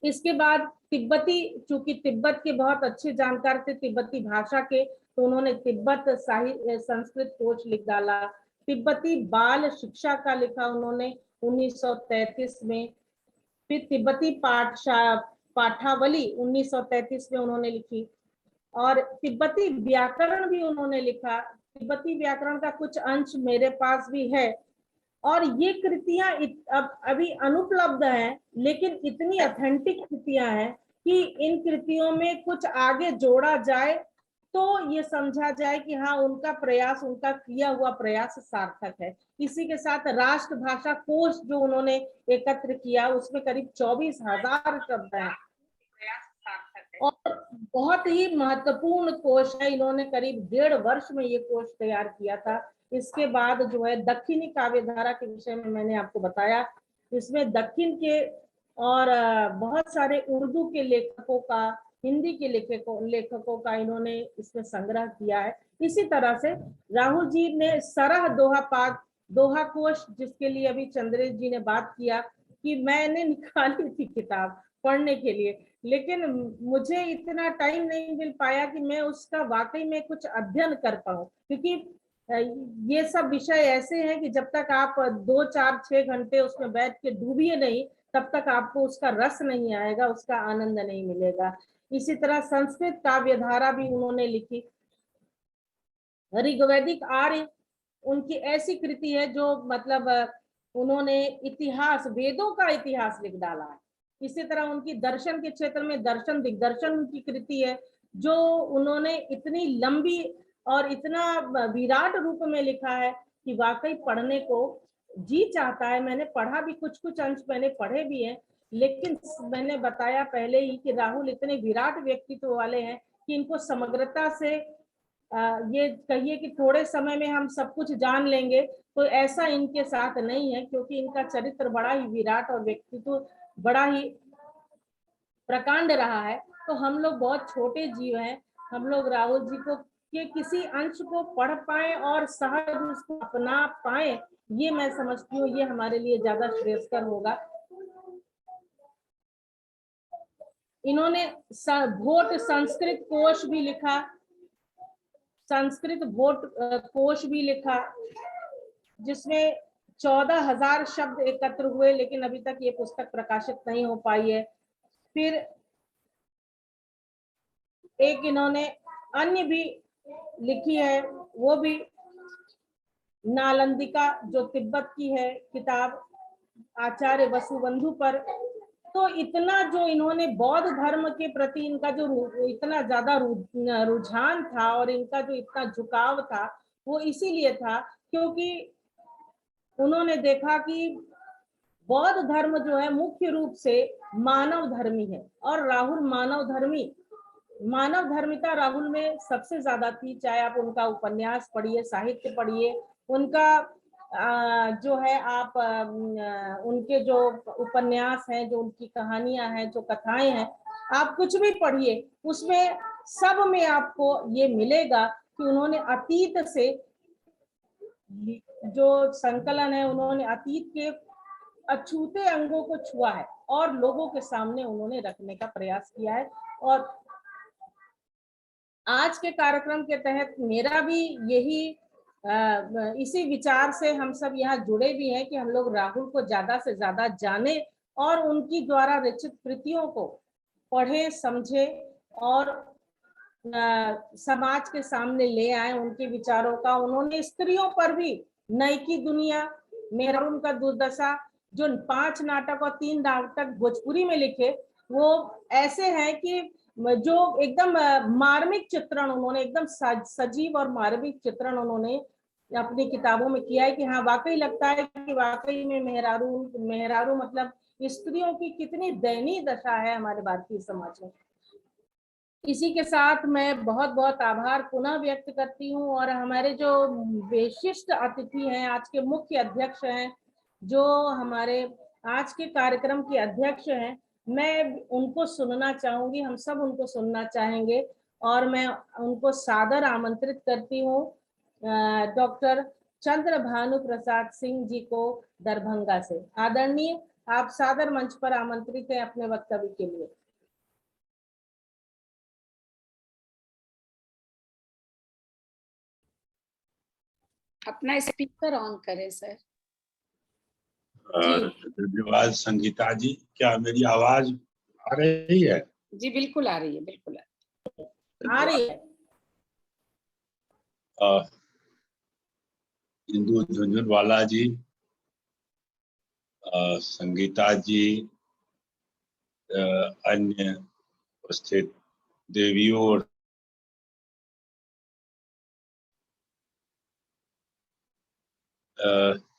इसके बाद तिब्बती, चूंकि तिब्बत के बहुत अच्छे जानकार थे तिब्बती भाषा के, तो उन्होंने तिब्बत साहित्य संस्कृत कोश लिख डाला। तिब्बती बाल शिक्षा का लिखा उन्होंने 1933 में। फिर तिब्बती पाठावली 1933 में उन्होंने लिखी, और तिब्बती व्याकरण भी उन्होंने लिखा। तिब्बती व्याकरण का कुछ अंश मेरे पास भी है, और ये कृतियां अभी अनुपलब्ध हैं, लेकिन इतनी ऑथेंटिक कृतियां हैं कि इन कृतियों में कुछ आगे जोड़ा जाए तो ये समझा जाए कि हाँ उनका प्रयास, उनका किया हुआ प्रयास सार्थक है। इसी के साथ राष्ट्रभाषा कोश जो उन्होंने एकत्र किया, उसमें करीब 24,000 शब्द हैं और बहुत ही महत्वपूर्ण कोश है। इन्होंने करीब 1.5 वर्ष में ये कोश तैयार किया था। इसके बाद जो है दक्षिणी काव्यधारा के विषय में मैंने आपको बताया, इसमें दक्षिण के और बहुत सारे उर्दू के लेखकों का, हिंदी के लेखकों का इन्होंने इसमें संग्रह किया है। इसी तरह से राहुल जी ने सरह दोहा पाक, दोहा कोश, जिसके लिए अभी चंद्रेश जी ने बात किया कि मैंने निकाली थी किताब पढ़ने के लिए, लेकिन मुझे इतना टाइम नहीं मिल पाया कि मैं उसका वाकई में कुछ अध्ययन कर पाऊं, क्योंकि ये सब विषय ऐसे हैं कि जब तक आप 2, 4, 6 घंटे उसमें बैठ के डूबिए नहीं, तब तक आपको उसका रस नहीं आएगा, उसका आनंद नहीं मिलेगा। इसी तरह संस्कृत काव्यधारा भी उन्होंने लिखी। ऋग्वैदिक आर्य उनकी ऐसी कृति है जो मतलब उन्होंने इतिहास, वेदों का इतिहास लिख डाला है। इसी तरह उनकी दर्शन के क्षेत्र में दर्शन दिग्दर्शन उनकी कृति है, जो उन्होंने इतनी लंबी और इतना विराट रूप में लिखा है कि वाकई पढ़ने को जी चाहता है। मैंने पढ़ा भी, कुछ अंश मैंने पढ़े भी हैं, लेकिन मैंने बताया पहले ही कि राहुल इतने विराट व्यक्तित्व वाले हैं कि इनको समग्रता से ये कहिए कि थोड़े समय में हम सब कुछ जान लेंगे, तो ऐसा इनके साथ नहीं है, क्योंकि इनका चरित्र बड़ा ही विराट और व्यक्तित्व बड़ा ही प्रकांड रहा है। तो हम लोग बहुत छोटे जीव हैं, हम लोग राहुल जी को के किसी अंश को पढ़ पाए और सहज उसको अपना पाए, ये मैं समझती हूँ ये हमारे लिए ज्यादा श्रेयस्कर होगा। इन्होंने भोट संस्कृत कोश भी लिखा, संस्कृत भोट कोश भी लिखा, जिसमें 14,000 शब्द एकत्र हुए, लेकिन अभी तक ये पुस्तक प्रकाशित नहीं हो पाई है। फिर एक इन्होंने अन्य भी लिखी है, वो भी नालंदिका, जो तिब्बत की है किताब, आचार्य वसुबंधु पर। तो इतना जो इन्होंने बौद्ध धर्म के प्रति इनका जो इतना ज्यादा रुझान था और इनका जो इतना झुकाव था, वो इसीलिए था क्योंकि उन्होंने देखा कि बौद्ध धर्म जो है मुख्य रूप से मानव धर्मी है, और राहुल मानव धर्मिता राहुल में सबसे ज्यादा थी। चाहे आप उनका उपन्यास पढ़िए, साहित्य पढ़िए, उनका जो है आप उनके जो उपन्यास हैं, जो उनकी कहानियां हैं, जो कथाएं हैं, आप कुछ भी पढ़िए, उसमें सब में आपको ये मिलेगा कि उन्होंने अतीत से जो संकलन है, उन्होंने अतीत के अछूते अंगों को छुआ है और लोगों के सामने उन्होंने रखने का प्रयास किया है। और आज के कार्यक्रम के तहत मेरा भी यही इसी विचार से हम सब यहाँ जुड़े भी हैं कि हम लोग राहुल को ज्यादा से ज्यादा जाने और उनकी द्वारा रचित कृतियों को पढ़े, समझे और समाज के सामने ले आए उनके विचारों का। उन्होंने स्त्रियों पर भी नई की दुनिया, मेहरून का दुर्दशा, जो 5 नाटक और 3 नाटक भोजपुरी में लिखे, वो ऐसे हैं कि जो एकदम मार्मिक चित्रण उन्होंने, एकदम सजीव और मार्मिक चित्रण उन्होंने अपनी किताबों में किया है कि हाँ, वाकई लगता है कि वाकई में मेहरारू मतलब स्त्रियों की कितनी दयनीय दशा है हमारे भारतीय समाज में। इसी के साथ मैं बहुत बहुत आभार पुनः व्यक्त करती हूँ, और हमारे जो विशिष्ट अतिथि हैं, आज के मुख्य अध्यक्ष हैं, जो हमारे आज के कार्यक्रम के अध्यक्ष हैं, मैं उनको सुनना चाहूंगी, हम सब उनको सुनना चाहेंगे, और मैं उनको सादर आमंत्रित करती हूँ डॉक्टर चंद्र भानु प्रसाद सिंह जी को दरभंगा से। आदरणीय, आप सादर मंच पर आमंत्रित हैं अपने वक्तव्य के लिए।
अपना स्पीकर ऑन करें सर।
धन्यवाद संगीता जी। क्या मेरी आवाज आ रही है?
जी बिल्कुल आ रही है, बिल्कुल
आ रही है।
इंदु झुंझुनवाला जी, संगीता जी, अन्य उपस्थित देवियों और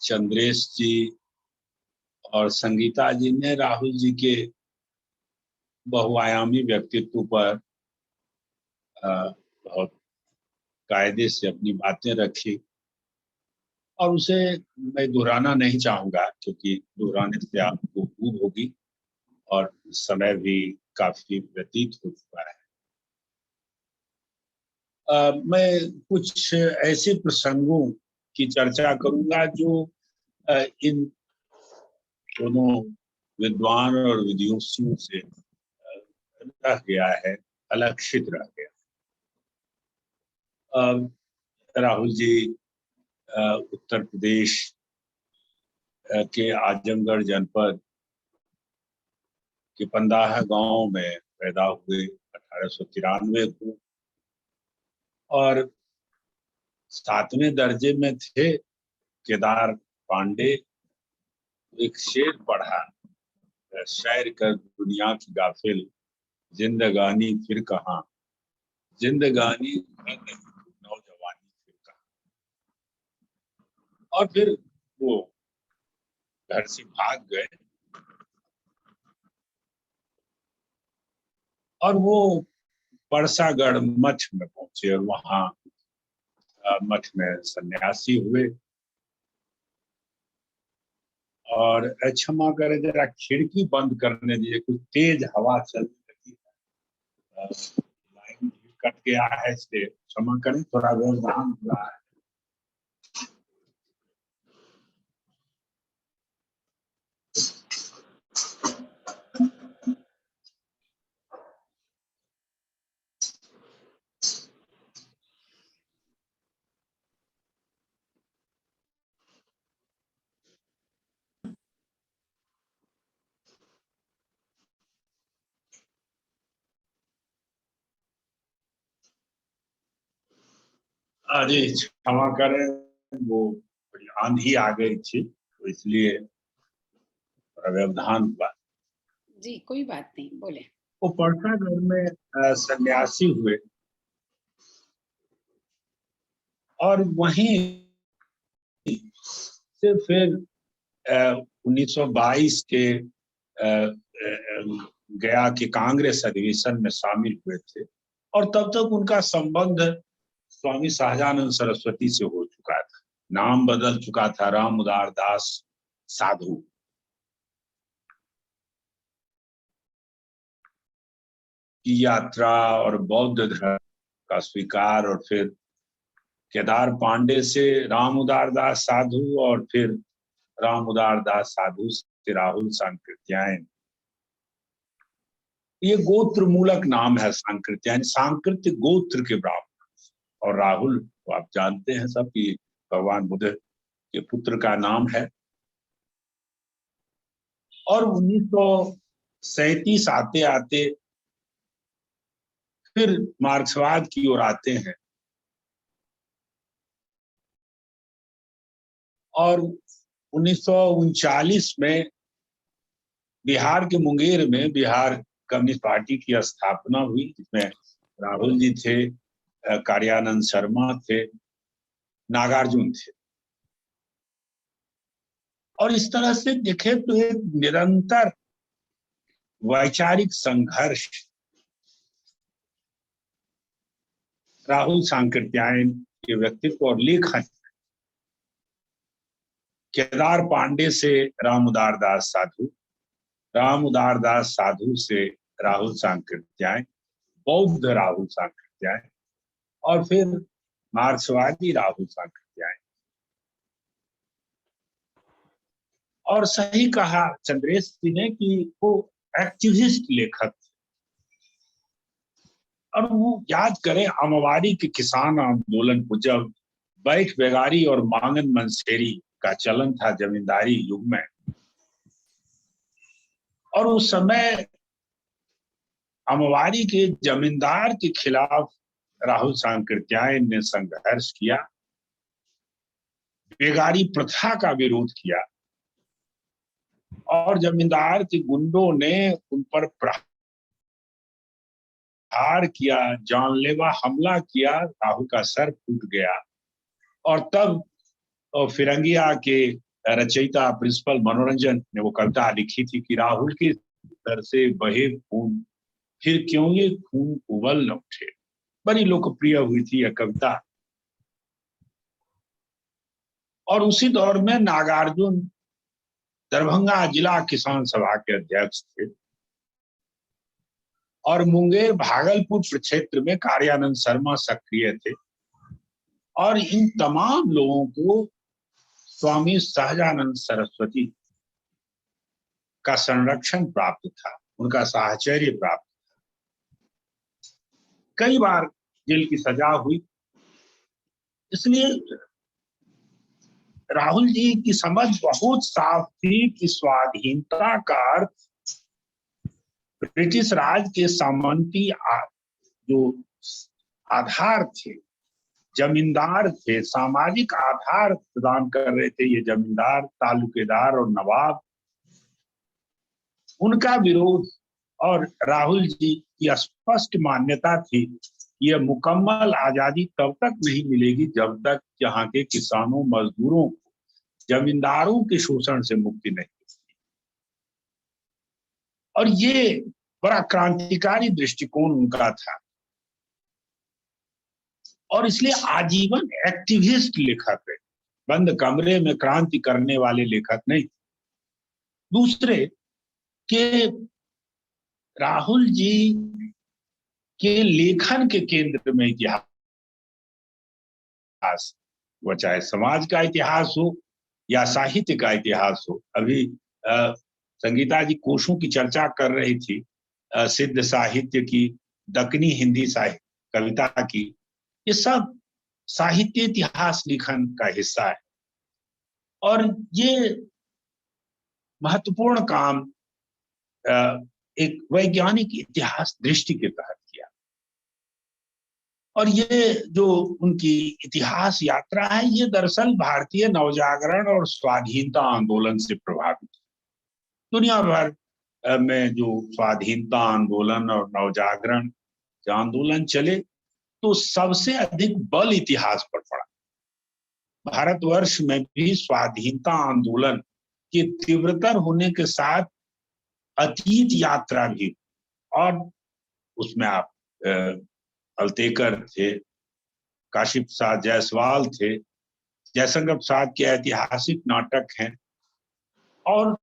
चंद्रेश जी और संगीता जी ने राहुल जी के बहुआयामी व्यक्तित्व पर बहुत कायदे से अपनी बातें रखी, और उसे मैं दोहराना नहीं चाहूंगा क्योंकि दोहराने से आपको ऊब होगी और समय भी काफी व्यतीत हो चुका है। मैं कुछ ऐसे प्रसंगों की चर्चा करूंगा जो इन दोनों विद्वान और विद्वांसों से रह गया है, अलक्षित रह गया। राहुल जी उत्तर प्रदेश के आजमगढ़ जनपद के पंदाहा गांव में पैदा हुए 1893 को, और 7वें दर्जे में थे। केदार पांडे एक शेर पढ़ा, शायर कर दुनिया की गाफिल, जिंदगानी फिर कहाँ, जिंदगानी नौजवानी फिर कहाँ। और फिर वो घर से भाग गए और वो परसागढ़ मठ में पहुंचे और वहां मठ में सन्यासी हुए। और क्षमा करें, जरा खिड़की बंद करने दीजिए, कुछ तेज हवा चलने लगी है, लाइन कट गया है, इसलिए क्षमा करें, थोड़ा व्यवधान हो रहा है। अरे क्षमा करें, वो बड़ी आंधी आ गई थी तो इसलिए थोड़ा व्यवधान हुआ।
जी कोई बात नहीं, बोले।
वो परसागर में सन्यासी हुए और वहीं से फिर 1922 के गया के कांग्रेस अधिवेशन में शामिल हुए थे और तब तक उनका संबंध स्वामी सहजानंद सरस्वती से हो चुका था। नाम बदल चुका था, राम उदार दास साधु। की यात्रा और बौद्ध धर्म का स्वीकार और फिर केदार पांडे से राम उदार दास साधु और फिर राम उदार दास साधु से राहुल सांकृत्यायन। ये गोत्र मूलक नाम है सांकृत्यायन, सांकृत्य गोत्र के ब्राह्मण। और राहुल तो आप जानते हैं सब कि भगवान बुद्ध के पुत्र का नाम है। और 1937 आते आते फिर मार्क्सवाद की ओर आते हैं और 1939 में बिहार के मुंगेर में बिहार कम्युनिस्ट पार्टी की स्थापना हुई, जिसमें राहुल जी थे, कार्यानंद शर्मा थे, नागार्जुन थे। और इस तरह से देखे तो एक निरंतर वैचारिक संघर्ष राहुल सांकृत्यायन के व्यक्तित्व और लेखन। केदार पांडे से राम उदार दास साधु, राम उदार दास साधु से राहुल सांकृत्यायन, बौद्ध राहुल सांकृत्यायन और फिर मार्क्सवादी राहुल सांकृत्यायन। और सही कहा चंद्रेश जी ने कि वो एक्टिविस्ट लेखक थे। और वो याद करें अमवारी के किसान आंदोलन को, जब बैठ बेगारी और मांगन मंसेरी का चलन था जमींदारी युग में, और उस समय अमवारी के जमींदार के खिलाफ राहुल सांकृत्यायन ने संघर्ष किया, बेगारी प्रथा का विरोध किया और जमींदार के गुंडों ने उन पर प्रहार किया, जानलेवा हमला किया, राहुल का सर फूट गया। और तब फिरंगिया के रचयिता प्रिंसिपल मनोरंजन ने वो कविता लिखी थी कि राहुल के सर से बहे खून, फिर क्यों ये खून उबल न उठे। बड़ी लोकप्रिय हुई थी यह कविता। और उसी दौर में नागार्जुन दरभंगा जिला किसान सभा के अध्यक्ष थे और मुंगेर भागलपुर क्षेत्र में कार्यानंद शर्मा सक्रिय थे। और इन तमाम लोगों को स्वामी सहजानंद सरस्वती का संरक्षण प्राप्त था, उनका साहचर्य प्राप्त था। कई बार जेल की सजा हुई। इसलिए राहुल जी की समझ बहुत साफ थी कि स्वाधीनता का अर्थ ब्रिटिश राज के सामंती जो आधार थे, जमींदार थे, सामाजिक आधार प्रदान कर रहे थे ये जमींदार, तालुकेदार और नवाब, उनका विरोध। और राहुल जी की स्पष्ट मान्यता थी यह मुकम्मल आजादी तब तक नहीं मिलेगी जब तक यहाँ के किसानों, मजदूरों को जमींदारों के शोषण से मुक्ति नहीं मिलेगी। और ये बड़ा क्रांतिकारी दृष्टिकोण उनका था और इसलिए आजीवन एक्टिविस्ट लेखक है, बंद कमरे में क्रांति करने वाले लेखक नहीं। दूसरे के राहुल जी के लेखन के केंद्र में इतिहास, वो चाहे समाज का इतिहास हो या साहित्य का इतिहास हो। अभी संगीता जी कोशों की चर्चा कर रही थी, सिद्ध साहित्य की, दक्कनी हिंदी साहित्य कविता की, ये सब साहित्य इतिहास लेखन का हिस्सा है। और ये महत्वपूर्ण काम एक वैज्ञानिक इतिहास दृष्टि के तहत किया। और ये जो उनकी इतिहास यात्रा है, ये दरअसल भारतीय नवजागरण और स्वाधीनता आंदोलन से प्रभावित है। दुनिया भर में जो स्वाधीनता आंदोलन और नवजागरण के आंदोलन चले, तो सबसे अधिक बल इतिहास पर पड़ा। भारतवर्ष में भी स्वाधीनता आंदोलन के तीव्रतर होने के साथ अतीत यात्रा भी, और उसमें आप अल्तेकर थे, काशी प्रसाद जायसवाल थे, जयशंकर प्रसाद के ऐतिहासिक नाटक हैं, और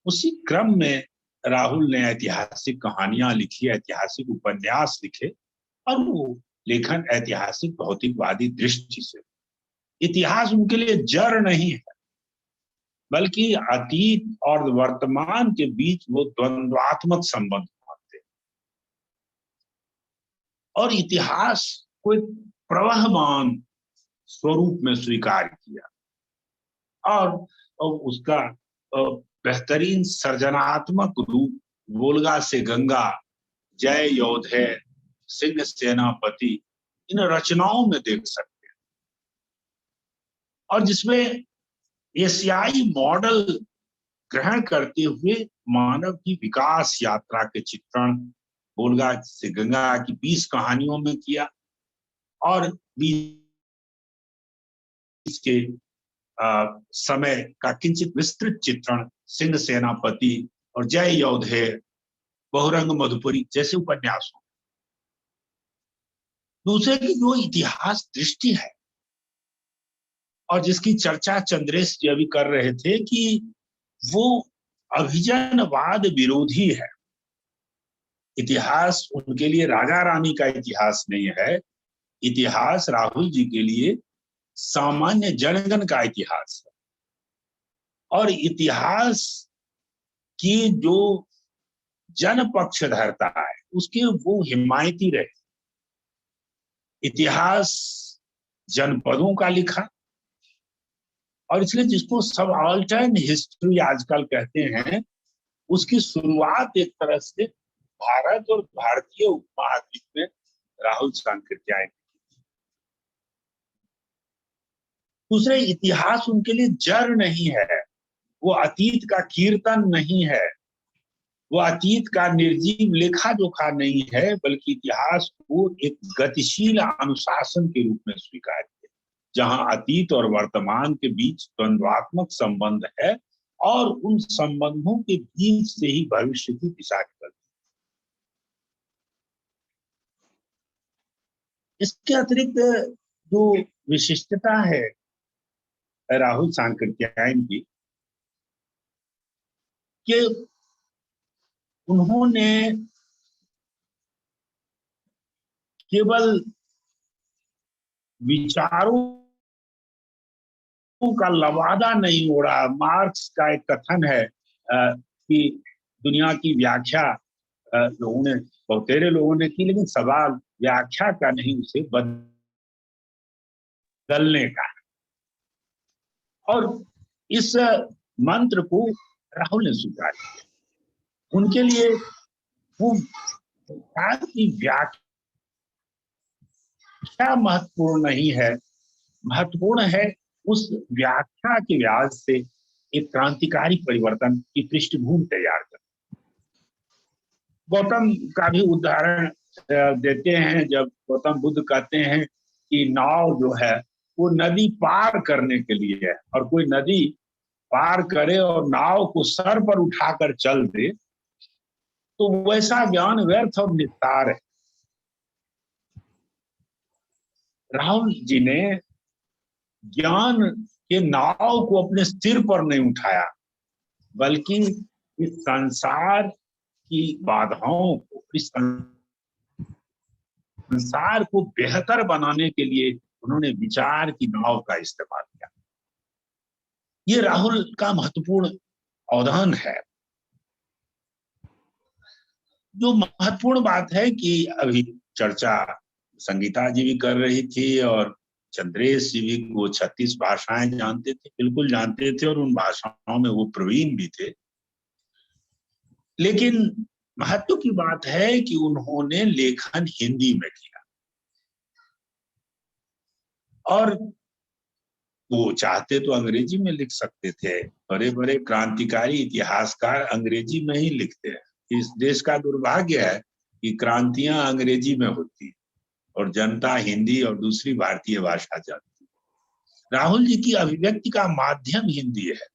उसी क्रम में राहुल ने ऐतिहासिक कहानियां लिखी, ऐतिहासिक उपन्यास लिखे, और वो लेखन ऐतिहासिक भौतिकवादी दृष्टि से। इतिहास उनके लिए जड़ नहीं है, बल्कि अतीत और वर्तमान के बीच वो द्वंद्वात्मक संबंध मानते हैं, और इतिहास को एक प्रवहमान स्वरूप में स्वीकार किया, और उसका बेहतरीन सर्जनात्मक रूप वोल्गा से गंगा, जय योधे, सिंह सेनापति, इन रचनाओं में देख सकते हैं, और जिसमें एशियाई मॉडल ग्रहण करते हुए मानव की विकास यात्रा के चित्रण वोल्गा से गंगा की 20 कहानियों में किया, और 20 के समय का किंचित विस्तृत चित्रण सिंह सेनापति और जय योधे, बहुरंग मधुपुरी जैसे उपन्यासों। दूसरे की जो इतिहास दृष्टि है, और जिसकी चर्चा चंद्रेश जी अभी कर रहे थे, कि वो अभिजनवाद विरोधी है। इतिहास उनके लिए राजा रानी का इतिहास नहीं है, इतिहास राहुल जी के लिए सामान्य जनगण का इतिहास है, और इतिहास की जो जन पक्षधरता है उसके वो हिमायती रहे। इतिहास जनपदों का लिखा, और इसलिए जिसको सबाल्टर्न हिस्ट्री आजकल कहते हैं, उसकी शुरुआत एक तरह से भारत और भारतीय उपमहाद्वीप में राहुल सांकृत्यायन। दूसरे, इतिहास उनके लिए जड़ नहीं है, वो अतीत का कीर्तन नहीं है, वो अतीत का निर्जीव लेखा जोखा नहीं है, बल्कि इतिहास को एक गतिशील अनुशासन के रूप में स्वीकार किया, जहां अतीत और वर्तमान के बीच द्वंद्वात्मक संबंध है, और उन संबंधों के बीच से ही भविष्य की दिशा निकलती है। इसके अतिरिक्त जो विशिष्टता है राहुल सांकृत्यायन की, कि उन्होंने केवल विचारों का लवादा नहीं ओढ़ा। मार्क्स का एक कथन है कि दुनिया की व्याख्या लोगों ने, बहुतेरे लोगों ने की, लेकिन सवाल व्याख्या का नहीं, उसे बदलने का। और इस मंत्र को राहुल ने स्वीकार किया। उनके लिए वो की व्याख्या महत्वपूर्ण नहीं है, महत्वपूर्ण है उस व्याख्या के व्याज से एक क्रांतिकारी परिवर्तन की पृष्ठभूमि तैयार कर। गौतम का भी उदाहरण देते हैं, जब गौतम बुद्ध कहते हैं कि नाव जो है वो नदी पार करने के लिए है, और कोई नदी पार करे और नाव को सर पर उठाकर चल दे, तो वैसा ज्ञान व्यर्थ और निस्तार है। राहुल जी ने ज्ञान के नाव को अपने सिर पर नहीं उठाया, बल्कि इस संसार की बाधाओं को, इस संसार को बेहतर बनाने के लिए उन्होंने विचार की नाव का इस्तेमाल किया। ये राहुल का महत्वपूर्ण अवदान है। जो महत्वपूर्ण बात है कि अभी चर्चा संगीता जी भी कर रही थी, और चंद्रेश जी भी, वो 36 भाषाएं जानते थे, बिल्कुल जानते थे, और उन भाषाओं में वो प्रवीण भी थे। लेकिन महत्व की बात है कि उन्होंने लेखन हिंदी में किया। और वो चाहते तो अंग्रेजी में लिख सकते थे, बड़े बड़े क्रांतिकारी इतिहासकार अंग्रेजी में ही लिखते हैं। इस देश का दुर्भाग्य है कि क्रांतियां अंग्रेजी में होती और जनता हिंदी और दूसरी भारतीय भाषा जानती। राहुल जी की अभिव्यक्ति का माध्यम हिंदी है।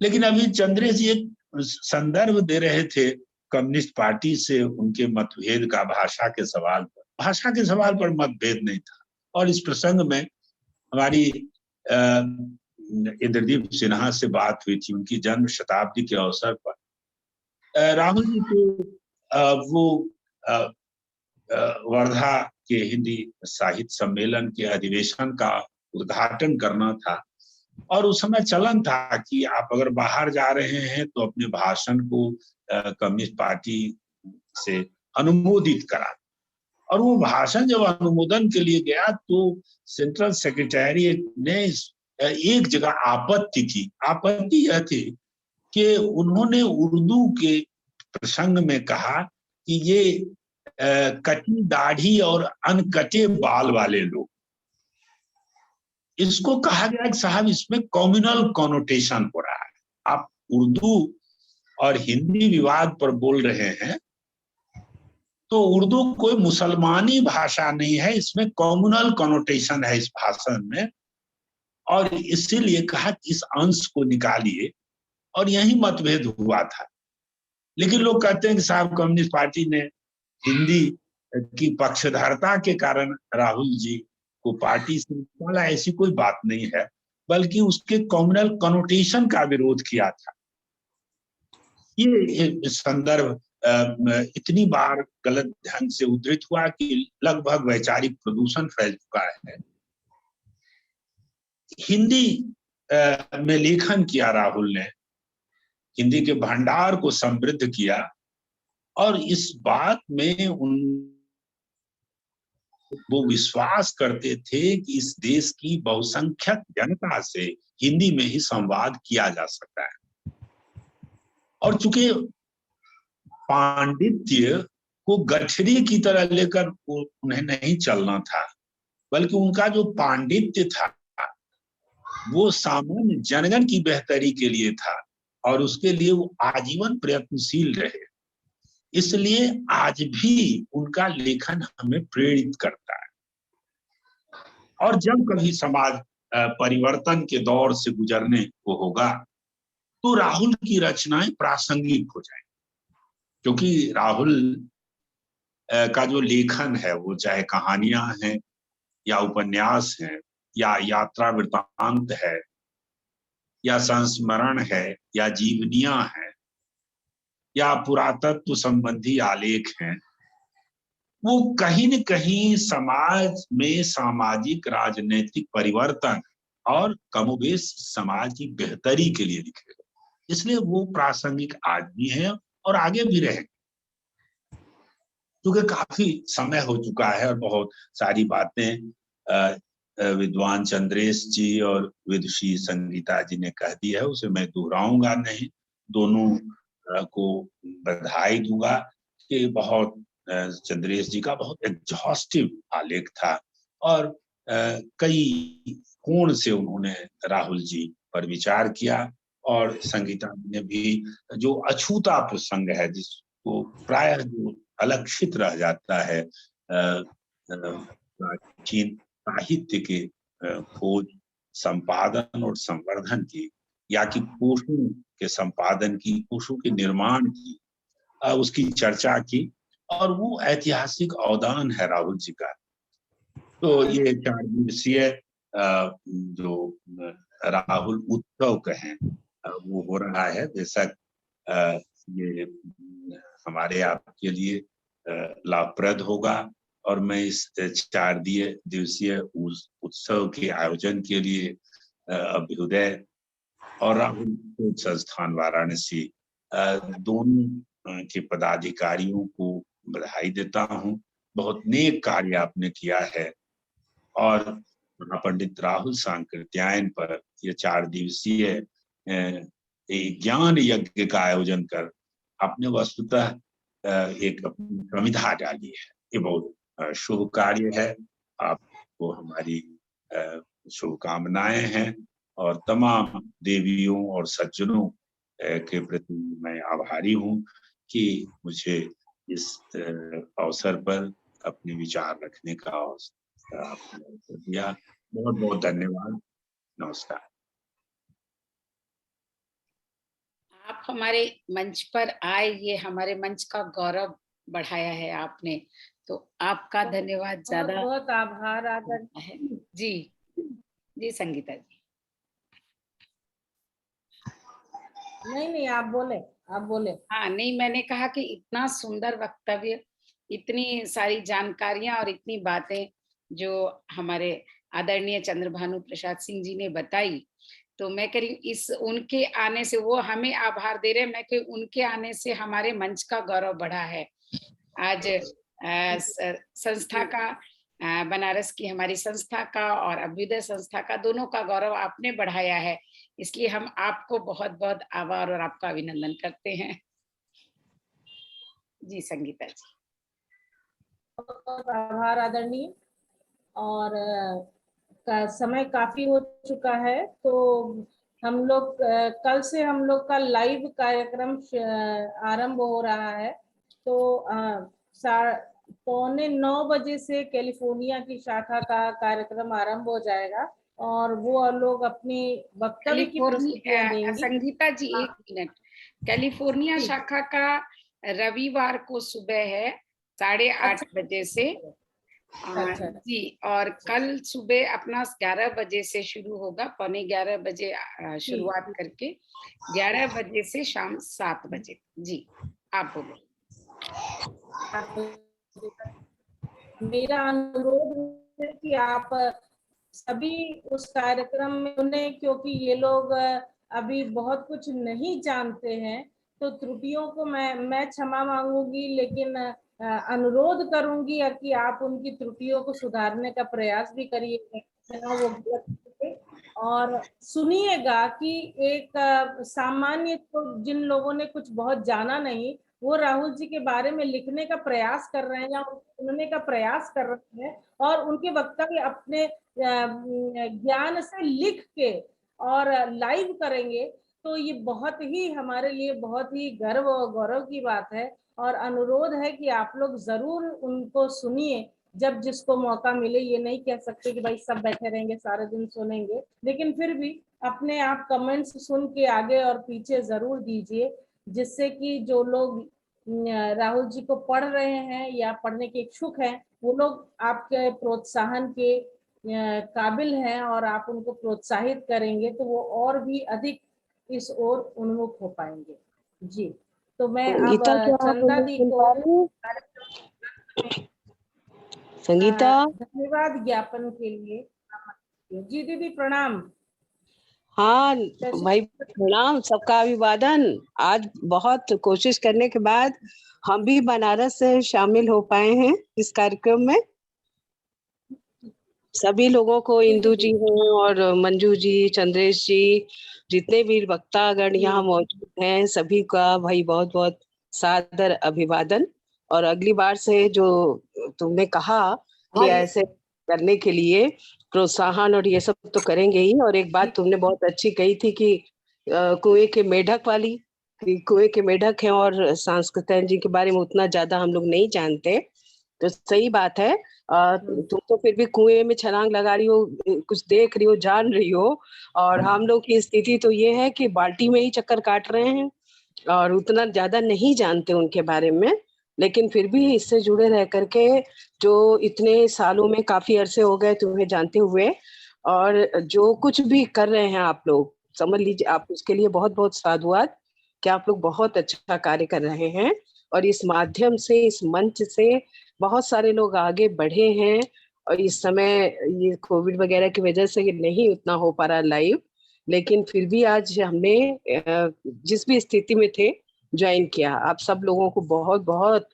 लेकिन अभी चंद्रेश जी एक संदर्भ दे रहे थे कम्युनिस्ट पार्टी से उनके मतभेद का भाषा के सवाल पर। भाषा के सवाल पर मतभेद नहीं था। और इस प्रसंग में हमारी इंद्रदीप सिन्हा से बात हुई थी उनकी जन्म शताब्दी के अवसर पर। राहुल जी को वो वर्धा के हिंदी साहित्य सम्मेलन के अधिवेशन का उद्घाटन करना था और उस समय चलन था कि आप अगर बाहर जा रहे हैं तो अपने भाषण को कम्युनिस्ट पार्टी से अनुमोदित करा। और वो भाषण जब अनुमोदन के लिए गया तो सेंट्रल सेक्रेटेरिएट ने एक जगह आपत्ति की। आपत्ति यह थी कि उन्होंने उर्दू के प्रसंग में कहा कि ये कटी दाढ़ी और अनकटे बाल वाले लोग। इसको कहा गया कि साहब इसमें कम्युनल कॉनोटेशन हो रहा है। आप उर्दू और हिंदी विवाद पर बोल रहे हैं तो उर्दू कोई मुसलमानी भाषा नहीं है, इसमें कम्युनल कॉनोटेशन है इस भाषण में। और इसीलिए कहा कि इस अंश को निकालिए और यही मतभेद हुआ था। लेकिन लोग कहते हैं कि साहब कम्युनिस्ट पार्टी ने हिंदी की पक्षधरता के कारण राहुल जी को पार्टी से निकाला। ऐसी कोई बात नहीं है, बल्कि उसके कम्युनल कॉनोटेशन का विरोध किया था। ये संदर्भ इतनी बार गलत ढंग से उद्धृत हुआ कि लगभग वैचारिक प्रदूषण फैल चुका है। हिंदी में लेखन किया राहुल ने, हिंदी के भंडार को समृद्ध किया और इस बात में वो विश्वास करते थे कि इस देश की बहुसंख्यक जनता से हिंदी में ही संवाद किया जा सकता है। और चूंकि पांडित्य को गठरी की तरह लेकर उन्हें नहीं चलना था, बल्कि उनका जो पांडित्य था वो सामान्य जनगण की बेहतरी के लिए था और उसके लिए वो आजीवन प्रयत्नशील रहे। इसलिए आज भी उनका लेखन हमें प्रेरित करता है। और जब कभी समाज परिवर्तन के दौर से गुजरने को होगा तो राहुल की रचनाएं प्रासंगिक हो जाएंगी, क्योंकि राहुल का जो लेखन है वो चाहे कहानियां हैं या उपन्यास हैं या यात्रा वृत्तांत है या संस्मरण है या जीवनियां हैं या पुरातत्व संबंधी आलेख हैं, वो कहीं न कहीं समाज में सामाजिक राजनीतिक परिवर्तन और कमोबेश समाज की बेहतरी के लिए लिखे गए। इसलिए वो प्रासंगिक आज भी हैं और आगे भी रहेंगे। क्योंकि काफी समय हो चुका है और बहुत सारी बातें विद्वान चंद्रेश जी और विदुषी संगीता जी ने कह दी है, उसे मैं दोहराऊंगा नहीं। दोनों को बधाई दूंगा कि बहुत चंद्रेश जी का बहुत एग्जॉस्टिव आलेख था और कई कोण से उन्होंने राहुल जी पर विचार किया। और संगीता ने भी जो अछूता प्रसंग है जिसको प्रायः जो अलक्षित रह जाता है प्राचीन साहित्य के खोज, संपादन और संवर्धन की, या कि कोशों के संपादन की, कोशों के निर्माण की, उसकी चर्चा की। और वो ऐतिहासिक अवदान है राहुल जी का। तो ये 4 दिवसीय जो राहुल उत्सव कहें वो हो रहा है। बेशक ये हमारे आपके लिए लाभप्रद होगा और मैं इस 4 दिवसीय उत्सव के आयोजन के लिए अभ्युदय और राहुल संस्थान वाराणसी दोनों के पदाधिकारियों को बधाई देता हूँ। बहुत नेक कार्य आपने किया है और पंडित राहुल सांकृत्यायन पर ये 4 दिवसीय ज्ञान यज्ञ का आयोजन कर आपने वस्तुतः एक अपनी समिधा डाली है। ये बहुत शुभ कार्य है। आप को हमारी शुभकामनाएं हैं, और तमाम देवियों और सज्जनों के प्रति मैं आभारी हूँ कि मुझे इस अवसर पर अपने विचार रखने का अवसर दिया। बहुत बहुत धन्यवाद। नमस्कार।
आप हमारे मंच पर आए, ये हमारे मंच का गौरव बढ़ाया है आपने, तो आपका धन्यवाद ज्यादा
बहुत आभार आदर
है। जी जी संगीता जी।
नहीं आप बोले।
हाँ नहीं, मैंने कहा कि इतना सुंदर वक्तव्य, इतनी सारी जानकारियां और इतनी बातें जो हमारे आदरणीय चंद्रभानु प्रसाद सिंह जी ने बताई, तो मैं कह रही हूँ इस उनके आने से, वो हमें आभार दे रहे हैं, मैं कह उनके आने से हमारे मंच का गौरव बढ़ा है। आज संस्था का, बनारस की हमारी संस्था का और अभ्युदय संस्था का, दोनों का गौरव आपने बढ़ाया है, इसलिए हम आपको बहुत बहुत आभार और आपका अभिनंदन करते हैं। जी संगीता जी।
बहुत आभार आदरणीय। और समय काफी हो चुका है, तो हम लोग कल से हम लोग का लाइव कार्यक्रम आरंभ हो रहा है। तो 8:45 बजे से कैलिफोर्निया की शाखा का कार्यक्रम आरंभ हो जाएगा, और वो लोग अपनी वक्तव्य की प्रस्तुतियां देंगी।
संगीता जी एक मिनट, कैलिफोर्निया शाखा का रविवार को सुबह है 8:30 बजे से।
अच्छा।
जी, और कल सुबह अपना 11 बजे से शुरू होगा, 11:15 बजे शुरुआत करके 11 बजे से शाम 7 बजे। जी आप बोलो।
मेरा अनुरोध है कि आप सभी उस कार्यक्रम में उन्हें, क्योंकि ये लोग अभी बहुत कुछ नहीं जानते हैं, तो त्रुटियों को मैं क्षमा मांगूंगी, लेकिन अनुरोध करूंगी कि आप उनकी त्रुटियों को सुधारने का प्रयास भी करिए, वो गलत, और सुनिएगा कि एक सामान्य, तो जिन लोगों ने कुछ बहुत जाना नहीं, वो राहुल जी के बारे में लिखने का प्रयास कर रहे हैं या सुनने का प्रयास कर रहे हैं, और उनके वक्तव्य अपने ज्ञान से लिख के और लाइव करेंगे, तो ये बहुत ही हमारे लिए बहुत ही गर्व और गौरव की बात है। और अनुरोध है कि आप लोग जरूर उनको सुनिए जब जिसको मौका मिले। ये नहीं कह सकते कि भाई सब बैठे रहेंगे सारे दिन सुनेंगे, लेकिन फिर भी अपने आप कमेंट्स सुन के आगे और पीछे जरूर दीजिए, जिससे कि जो लोग राहुल जी को पढ़ रहे हैं या पढ़ने के इच्छुक हैं, वो लोग आपके प्रोत्साहन के काबिल हैं, और आप उनको प्रोत्साहित करेंगे तो वो और भी अधिक इस ओर उन्मुख हो पाएंगे। जी, तो मैं अब चंदा दी को
संगीता
धन्यवाद ज्ञापन के लिए। जी दीदी प्रणाम।
हाँ भाई प्रणाम, सबका अभिवादन। आज बहुत कोशिश करने के बाद हम भी बनारस से शामिल हो पाए हैं इस कार्यक्रम में। सभी लोगों को, इंदु जी हैं और मंजू जी, चंद्रेश जी, जितने भी वक्तागण यहाँ मौजूद हैं, सभी का भाई बहुत बहुत सादर अभिवादन। और अगली बार से जो तुमने कहा कि ऐसे करने के लिए प्रोत्साहन और ये सब तो करेंगे ही। और एक बात तुमने बहुत अच्छी कही थी कि कुएं के मेढक वाली, कि कुएं के मेढक हैं और सांस्कृतिक जी के बारे में उतना ज्यादा हम लोग नहीं जानते, तो सही बात है। तुम तो फिर भी कुएं में छलांग लगा रही हो, कुछ देख रही हो, जान रही हो, और हम लोग की स्थिति तो ये है कि बाल्टी में ही चक्कर काट रहे हैं और उतना ज्यादा नहीं जानते उनके बारे में। लेकिन फिर भी इससे जुड़े रह करके, जो इतने सालों में काफी अरसे हो गए तुम्हें जानते हुए, और जो कुछ भी कर रहे हैं आप लोग, समझ लीजिए आप उसके लिए बहुत बहुत साधुवाद कि आप लोग बहुत अच्छा कार्य कर रहे हैं। और इस माध्यम से, इस मंच से बहुत सारे लोग आगे बढ़े हैं। और इस समय ये कोविड वगैरह की वजह से नहीं उतना हो पा रहा लाइव, लेकिन फिर भी आज हमने जिस भी स्थिति में थे ज्वाइन किया। आप सब लोगों को बहुत बहुत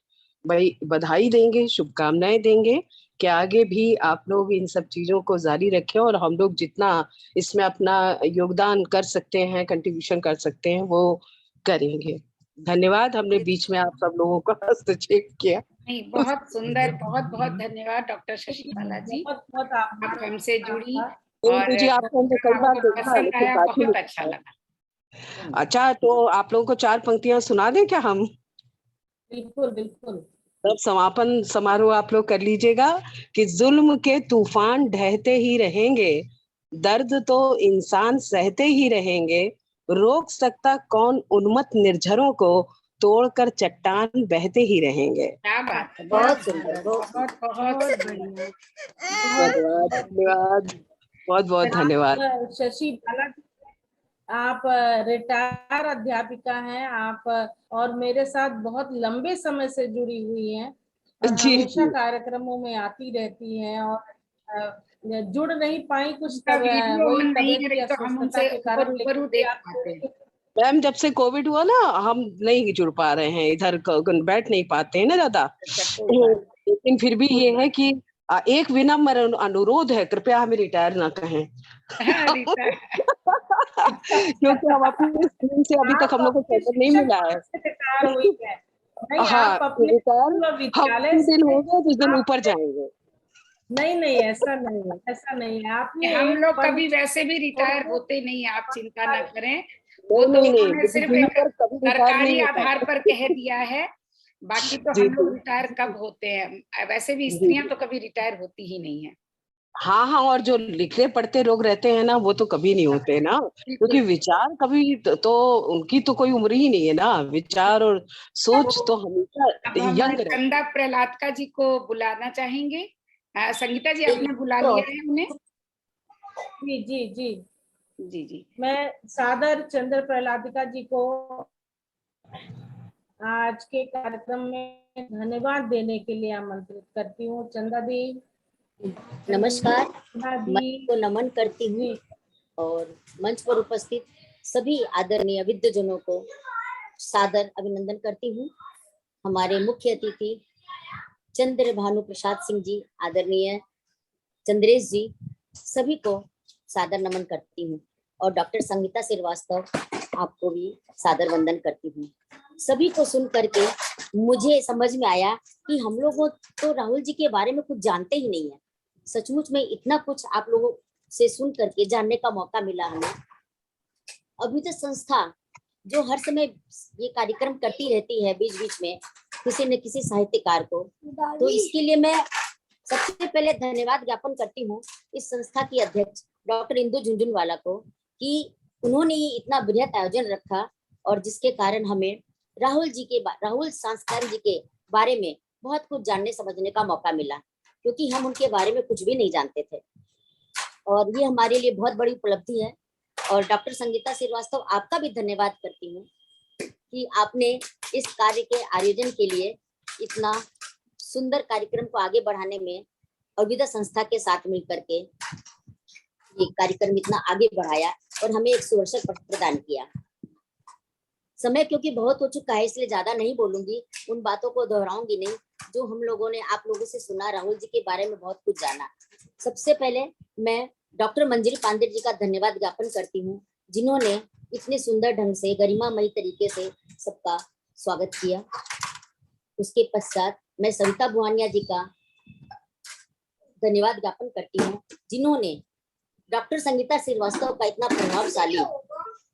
भाई बधाई देंगे, शुभकामनाएं देंगे कि आगे भी आप लोग इन सब चीजों को जारी रखें, और हम लोग जितना इसमें अपना योगदान कर सकते हैं, कंट्रीब्यूशन कर सकते हैं, वो करेंगे। धन्यवाद, हमने बीच में आप सब लोगों का हस्तक्षेप किया।
नहीं, बहुत सुंदर, बहुत बहुत धन्यवाद डॉक्टर शशिबाला जी,
बहुत बहुत
आप
आभार
हमसे जुड़ी
आपका।
और
जी आपको हमने कई बार
आपको
देखा है,
पसंद
लेकिन
आया,
बात ही
बहुत
नहीं
अच्छा
है।
लगा।
अच्छा, तो आप लोगों को 4 पंक्तियां सुना दें क्या हम?
बिल्कुल बिल्कुल।
तब समापन समारोह आप लोग कर लीजिएगा कि जुल्म के तूफान ढहते ही रहेंगे, दर्द तो इंसान सहते ही रहेंगे, रोक सकता कौन उन्मत्त निर्झरों को, तोड़कर चट्टान बहते ही रहेंगे।
क्या बात है,
बहुत
बहुत
सुंदर,
सुंदर,
बहुत
बहुत बहुत
बहुत
सुंदर।
बढ़िया।
धन्यवाद, धन्यवाद, बहुत बहुत धन्यवाद।
शशि बाला, आप रिटायर अध्यापिका हैं आप, और मेरे साथ बहुत लंबे समय से जुड़ी हुई हैं और
जी
हमेशा
जी
कार्यक्रमों में आती रहती हैं, और जुड़ नहीं पाई कुछ
उनका वीडियो
वही
ऑन नहीं
तबीयत
है,
की
तो हम
अस्वस्थता
उनसे
के कारण,
ऊपर
लेकिन
देख
आप
पाते हैं।
मैम, जब से कोविड हुआ ना, हम नहीं जुड़ पा रहे हैं, इधर बैठ नहीं पाते हैं ना ज्यादा।
अच्छा, कोई बात
लेकिन फिर भी ये है कि एक विनम्र अनुरोध है, कृपया हमें रिटायर ना कहें।
नहीं। रिटायर
क्योंकि हम अपने स्कूल से अभी तक हम लोग को
अपने
सैलरी नहीं
शिक्षक
मिला है।
पद से रिटायर हुई है। नहीं,
हाँ,
आप अपने
रिटायर
स्कूल और
हम
विद्यालय
उस दिन
से
हो गए जिस दिन
आप,
ऊपर जाएंगे।
नहीं नहीं ऐसा नहीं है, ऐसा नहीं है। आपने
हम
एक
लोग
पद
कभी वैसे भी
छोड़
रिटायर
के
होते नहीं, आप चिंता ना करें। वो
नहीं
तो
नहीं नहीं,
उन्होंने सिर्फ
बुद्धिजीवी
एक
पर कभी रिटायर
सरकारी
नहीं होता।
आधार पर कह दिया है, बाकी तो
जी
हम लोग
जी
रिटायर कब होते हैं, वैसे भी
जी
स्त्रियां
जी।
तो कभी रिटायर होती ही नहीं है।
हाँ हाँ, और जो लिखते पढ़ते लोग रहते हैं ना, वो तो कभी नहीं होते ना, क्योंकि
बिल्कुल।
विचार कभी तो उनकी तो कोई उम्र ही नहीं है ना, विचार और सोच
तो
तो हमेशा
अब हम
यंग रहती
चंदा प्रहलादका जी को बुलाना चाहेंगे। संगीता जी, आपने बुला
तो
लिया है उन्हें?
जी जी जी,
जी जी।
मैं सादर चंद्र प्रहलादिका जी को आज के कार्यक्रम में धन्यवाद देने के लिए आमंत्रित करती हूँ। चंदा दी।
नमस्कार,
चंदा
मंच
दी
को नमन करती हूँ
जी।
और मंच पर उपस्थित सभी आदरणीय विद्वजनों को सादर अभिनंदन करती हूँ। हमारे मुख्य अतिथि चंद्र भानु प्रसाद सिंह जी, आदरणीय चंद्रेश जी, सभी को सादर नमन करती हूँ, और डॉक्टर संगीता श्रीवास्तव, आपको भी सादर वंदन करती हूँ। सभी को सुन करके मुझे समझ में आया कि हम लोग तो राहुल जी के बारे में कुछ जानते ही नहीं है। सचमुच में इतना कुछ आप लोगों से सुन करके जानने का मौका मिला हमें। अभी तो संस्था जो हर समय ये कार्यक्रम करती रहती है बीच बीच में किसी न किसी साहित्यकार को, तो इसके लिए मैं सबसे पहले धन्यवाद ज्ञापन करती हूँ इस संस्था की अध्यक्ष डॉक्टर इंदु झुंझुनवाला को, कि उन्होंने ये इतना बृहत आयोजन रखा और जिसके कारण हमें राहुल संस्कार जी के बारे में बहुत कुछ जानने समझने का मौका मिला, क्योंकि हम उनके बारे में कुछ भी नहीं जानते थे, और ये हमारे लिए बहुत बड़ी उपलब्धि है। और डॉक्टर संगीता श्रीवास्तव, आपका भी धन्यवाद करती हूँ कि आपने इस कार्य के आयोजन के लिए इतना सुंदर कार्यक्रम को आगे बढ़ाने में अविदा संस्था के साथ मिलकर के ये कार्यक्रम इतना आगे बढ़ाया और हमें एक सुरक्षक प्रदान किया। समय क्योंकि बहुत हो चुका है, इसलिए ज्यादा नहीं बोलूंगी, उन बातों को दोहराऊंगी नहीं जो हम लोगों ने आप लोगों से सुना, राहुल जी के बारे में बहुत कुछ जाना। सबसे पहले मैं डॉक्टर मंजरी पांडे जी का धन्यवाद ज्ञापन करती हूँ, जिन्होंने इतने सुंदर ढंग से गरिमामयी तरीके से सबका स्वागत किया। उसके पश्चात मैं सविता बुआनिया जी का धन्यवाद ज्ञापन करती हूँ, जिन्होंने डॉक्टर संगीता श्रीवास्तव का इतना प्रभावशाली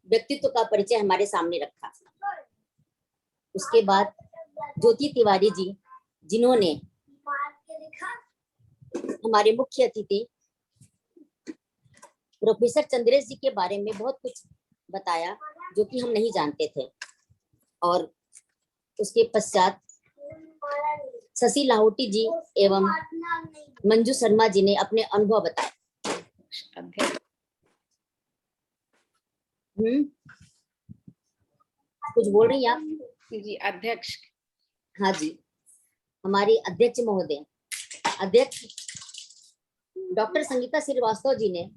व्यक्तित्व का परिचय हमारे सामने रखा। उसके बाद ज्योति तिवारी जी, जिन्होंने हमारे मुख्य अतिथि प्रोफेसर चंद्रेश जी के बारे में बहुत कुछ बताया जो कि हम नहीं जानते थे। और उसके पश्चात शशि लाहौटी जी एवं मंजू शर्मा जी ने अपने अनुभव बताए। कुछ बोल रही हैं आप?
जी अध्यक्ष।
हाँ जी, हमारी अध्यक्ष महोदय, अध्यक्ष डॉक्टर संगीता श्रीवास्तव जी ने,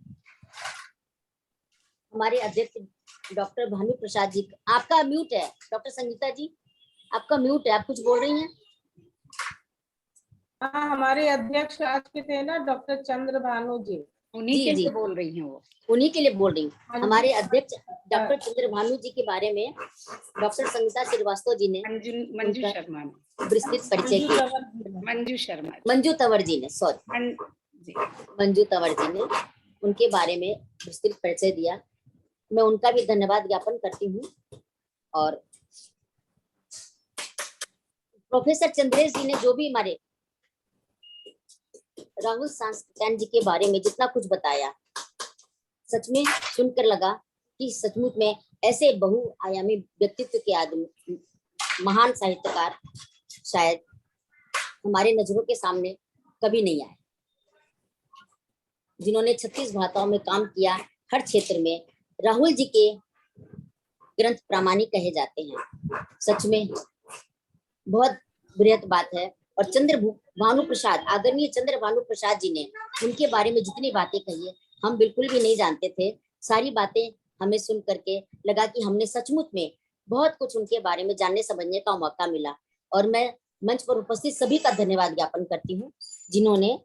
हमारे अध्यक्ष डॉक्टर भानु प्रसाद जी, आपका म्यूट है डॉक्टर संगीता जी, आपका म्यूट है, आप कुछ बोल रही हैं?
हाँ, हमारे अध्यक्ष आज के थे ना डॉक्टर चंद्र भानु जी,
उन्हीं के लिए बोल रही हैं वो,
उन्हीं के लिए बोल रही हूँ। हमारे अध्यक्ष डॉक्टर चंद्रभानु जी के बारे में डॉक्टर संगीता श्रीवास्तव जी ने
मंजू शर्मा ने
विस्तृत परिचय किया। मंजू तंवर जी ने मंजू तंवर जी ने उनके बारे में विस्तृत परिचय दिया। मैं उनका भी धन्यवाद ज्ञापन करती हूँ। और प्रोफेसर चंद्रेश जी ने जो भी हमारे राहुल सांस्कृत्यायन जी के बारे में जितना कुछ बताया, सच में सुनकर लगा कि सचमुच में ऐसे बहुआयामी व्यक्तित्व के आदमी, महान साहित्यकार शायद हमारे नजरों के सामने कभी नहीं आए, जिन्होंने 36 भाषाओं में काम किया। हर क्षेत्र में राहुल जी के ग्रंथ प्रामाणिक कहे जाते हैं। सच में बहुत बृहत बात है। और भानु प्रसाद, आदरणीय भानु प्रसाद जी ने उनके बारे में जितनी बातें कही है, हम बिल्कुल भी नहीं जानते थे। सारी बातें हमें सुन करके लगा कि हमने सचमुच में बहुत कुछ उनके बारे में जानने समझने का मौका मिला। और मैं मंच पर उपस्थित सभी का धन्यवाद ज्ञापन करती हूँ, जिन्होंने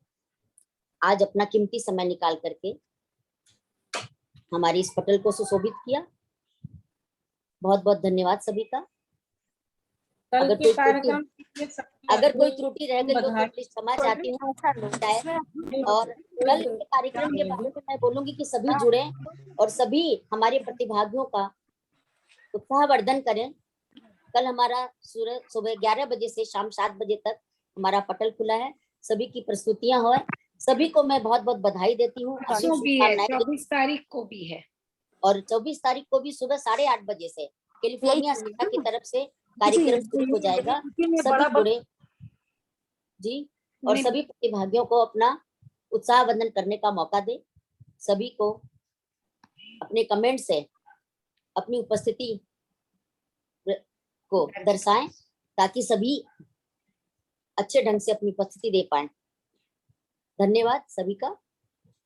आज अपना कीमती समय निकाल करके हमारी इस पटल को सुशोभित किया। बहुत बहुत धन्यवाद सभी का। अगर कोई त्रुटि रह गई हो तो प्लीज क्षमा चाहती हूँ। और कल के कार्यक्रम के बारे में मैं बोलूंगी कि सभी जुड़े और सभी हमारे प्रतिभागियों का उत्साहवर्धन करें। कल हमारा सुबह 11 बजे से शाम 7 बजे तक हमारा पटल खुला है। सभी की प्रस्तुतियां हो। सभी को मैं बहुत बहुत बधाई देती हूँ।
24 तारीख को भी है
और 24 तारीख को भी सुबह 8:30 बजे से कैलिफोर्निया शाखा की तरफ से कार्यक्रम शुरू हो जाएगा। सभी जुड़े जी और सभी प्रतिभागियों को अपना उत्साहवर्धन करने का मौका दे। सभी को अपने कमेंट से अपनी उपस्थिति को दर्शाएं ताकि सभी अच्छे ढंग से अपनी उपस्थिति दे पाएं। धन्यवाद सभी का।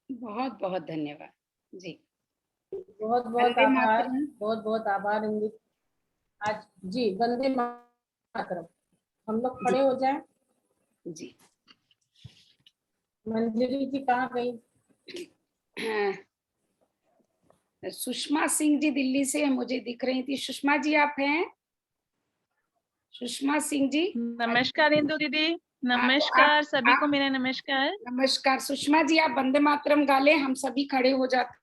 बहुत बहुत धन्यवाद जी।
बहुत बहुत आभार। बहुत बहुत आभार इंगित। आज जी वंदे मातरम। हम लोग खड़े हो जाएं
जी।
मंजरी जी कहाँ गई?
सुषमा सिंह जी दिल्ली से मुझे दिख रही थी। सुषमा जी आप हैं? सुषमा सिंह जी
नमस्कार इंदु दीदी। नमस्कार सभी को मेरा नमस्कार।
नमस्कार सुषमा जी, आप वंदे मातरम गा लें, हम सभी खड़े हो जाते।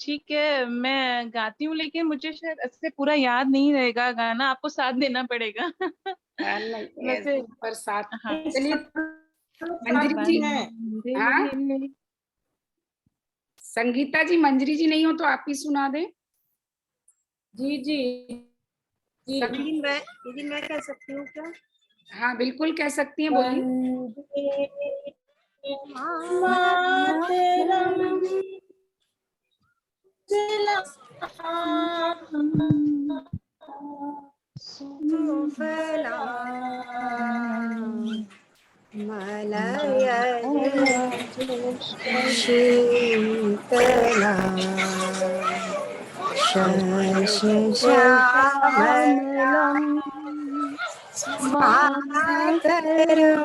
ठीक है मैं गाती हूँ, लेकिन मुझे शायद अच्छे पूरा याद नहीं रहेगा गाना, आपको साथ देना पड़ेगा।
वैसे पर साथ।
हाँ
चलिए मंजरी जी हाँ? संगीता जी मंजरी जी नहीं हो तो आप ही सुना दें।
जी जी जी
मैं कह सकती हूँ क्या?
हाँ बिल्कुल कह सकती हैं, बोलिए।
शीतला शशश्यामलं मातरं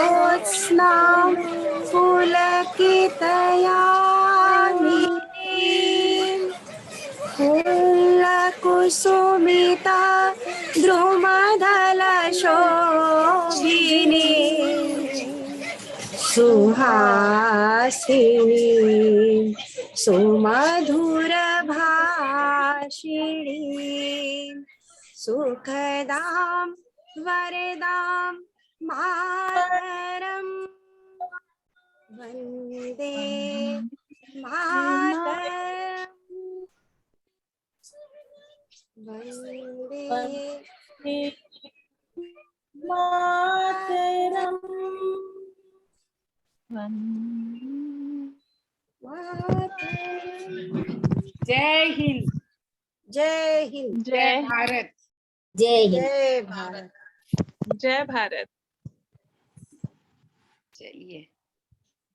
शुभ्रज्योत्स्नां पुलकितयामिनीं फुल्लकुसुमिता द्रुमदलशोभिनी सुहासिनी सुमधुरभाषिणी सुखदां वरदां मातरं वन्दे मातरं वन्दे
मातरम।
जय हिंद।
जय हिंद।
जय भारत।
जय हिंद।
जय भारत।
जय भारत।
चलिए।